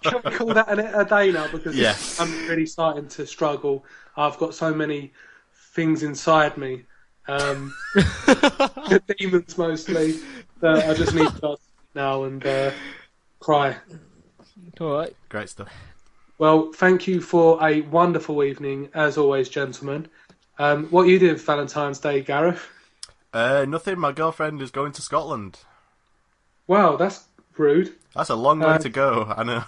can we call that a day now? Because Yes. I'm really starting to struggle. I've got so many things inside me, demons mostly, that I just need to go now and cry. All right. Great stuff. Well, thank you for a wonderful evening, as always, gentlemen. What you did Valentine's Day, Gareth? Nothing. My girlfriend is going to Scotland. Wow, that's rude. That's a long way to go. I know.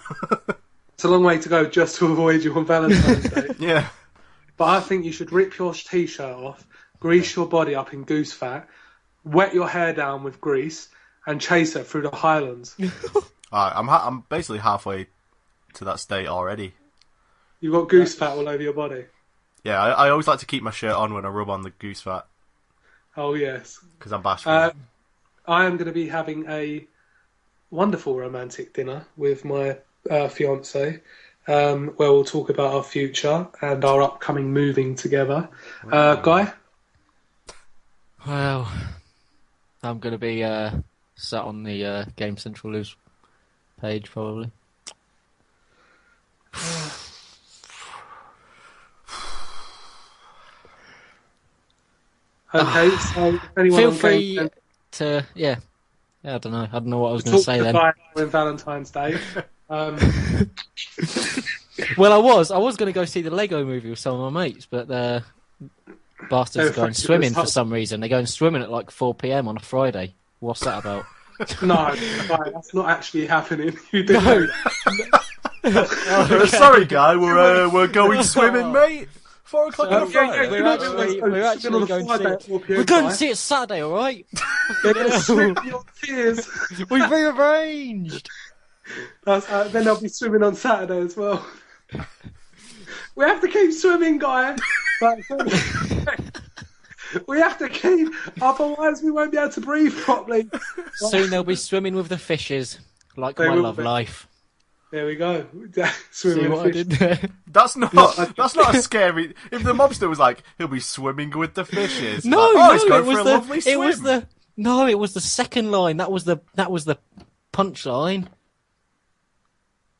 It's a long way to go just to avoid you on Valentine's Day. Yeah. But I think you should rip your t-shirt off, grease your body up in goose fat, wet your hair down with grease, and chase her through the Highlands. Alright, I'm basically halfway to that state already. You've got goose fat all over your body. Yeah, I always like to keep my shirt on when I rub on the goose fat Oh, yes. because I'm bashful. I am going to be having a wonderful romantic dinner with my fiance, where we'll talk about our future and our upcoming moving together. Guy? Well, I'm going to be sat on the Gamecentral news page, probably. Okay, so if anyone Feel on free Game to, yeah, I don't know. I don't know what I was can going to talk say to then. Guy on Valentine's Day. Well, I was going to go see the Lego movie with some of my mates, but bastards They're are going afraid to swimming for result. some reason. They're going swimming at like 4 p.m. on a Friday. What's that about? No, Guy, that's not actually happening. You do know that. Sorry, guy, we're going swimming, mate. 4 o'clock on a Yeah, Friday. yeah, We're you know actually- those we're guys actually swimming on a going to Friday see at 4 p.m., We're going Guy. to see it Saturday, all right? They're going to swim in your tears. We've rearranged. Then I'll be swimming on Saturday as well. We have to keep swimming, Guy. We have to keep, otherwise we won't be able to breathe properly. Soon they'll be swimming with the fishes, like They my will love be. life. There we go. See Swimming what I fish. did there? That's not a scary. If the mobster was like, he'll be swimming with the fishes. No, like, no, he's going it for was a the lovely swim. it was the second line. That was the punchline.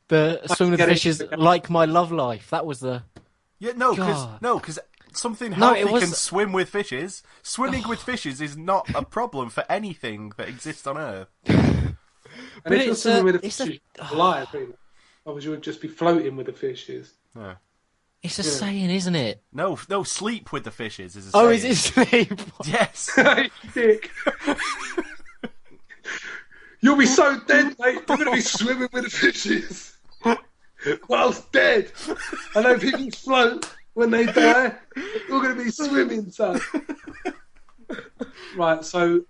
The swimming with get it. fishes, like my love life. That was the. Yeah, no, God. because something No, healthy it was- can swim with fishes. Swimming with fishes is not a problem for anything that exists on Earth. And But if you're it's swimming with a it's fish, you're alive, really. Otherwise you would just be floating with the fishes. Yeah. It's a saying, isn't it? No, sleep with the fishes is a Oh, saying. is it sleep? Yes. Dick. You'll be so dead, mate. You're going to be swimming with the fishes. whilst dead. I know people float when they die. You're going to be swimming, son. Right, so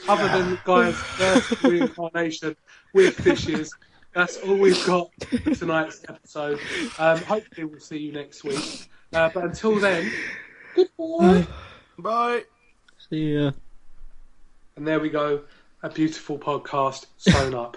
other than guys' first reincarnation with fishes, that's all we've got for tonight's episode. Hopefully we'll see you next week. But until then, goodbye. Bye. See ya. And there we go, a beautiful podcast sewn up.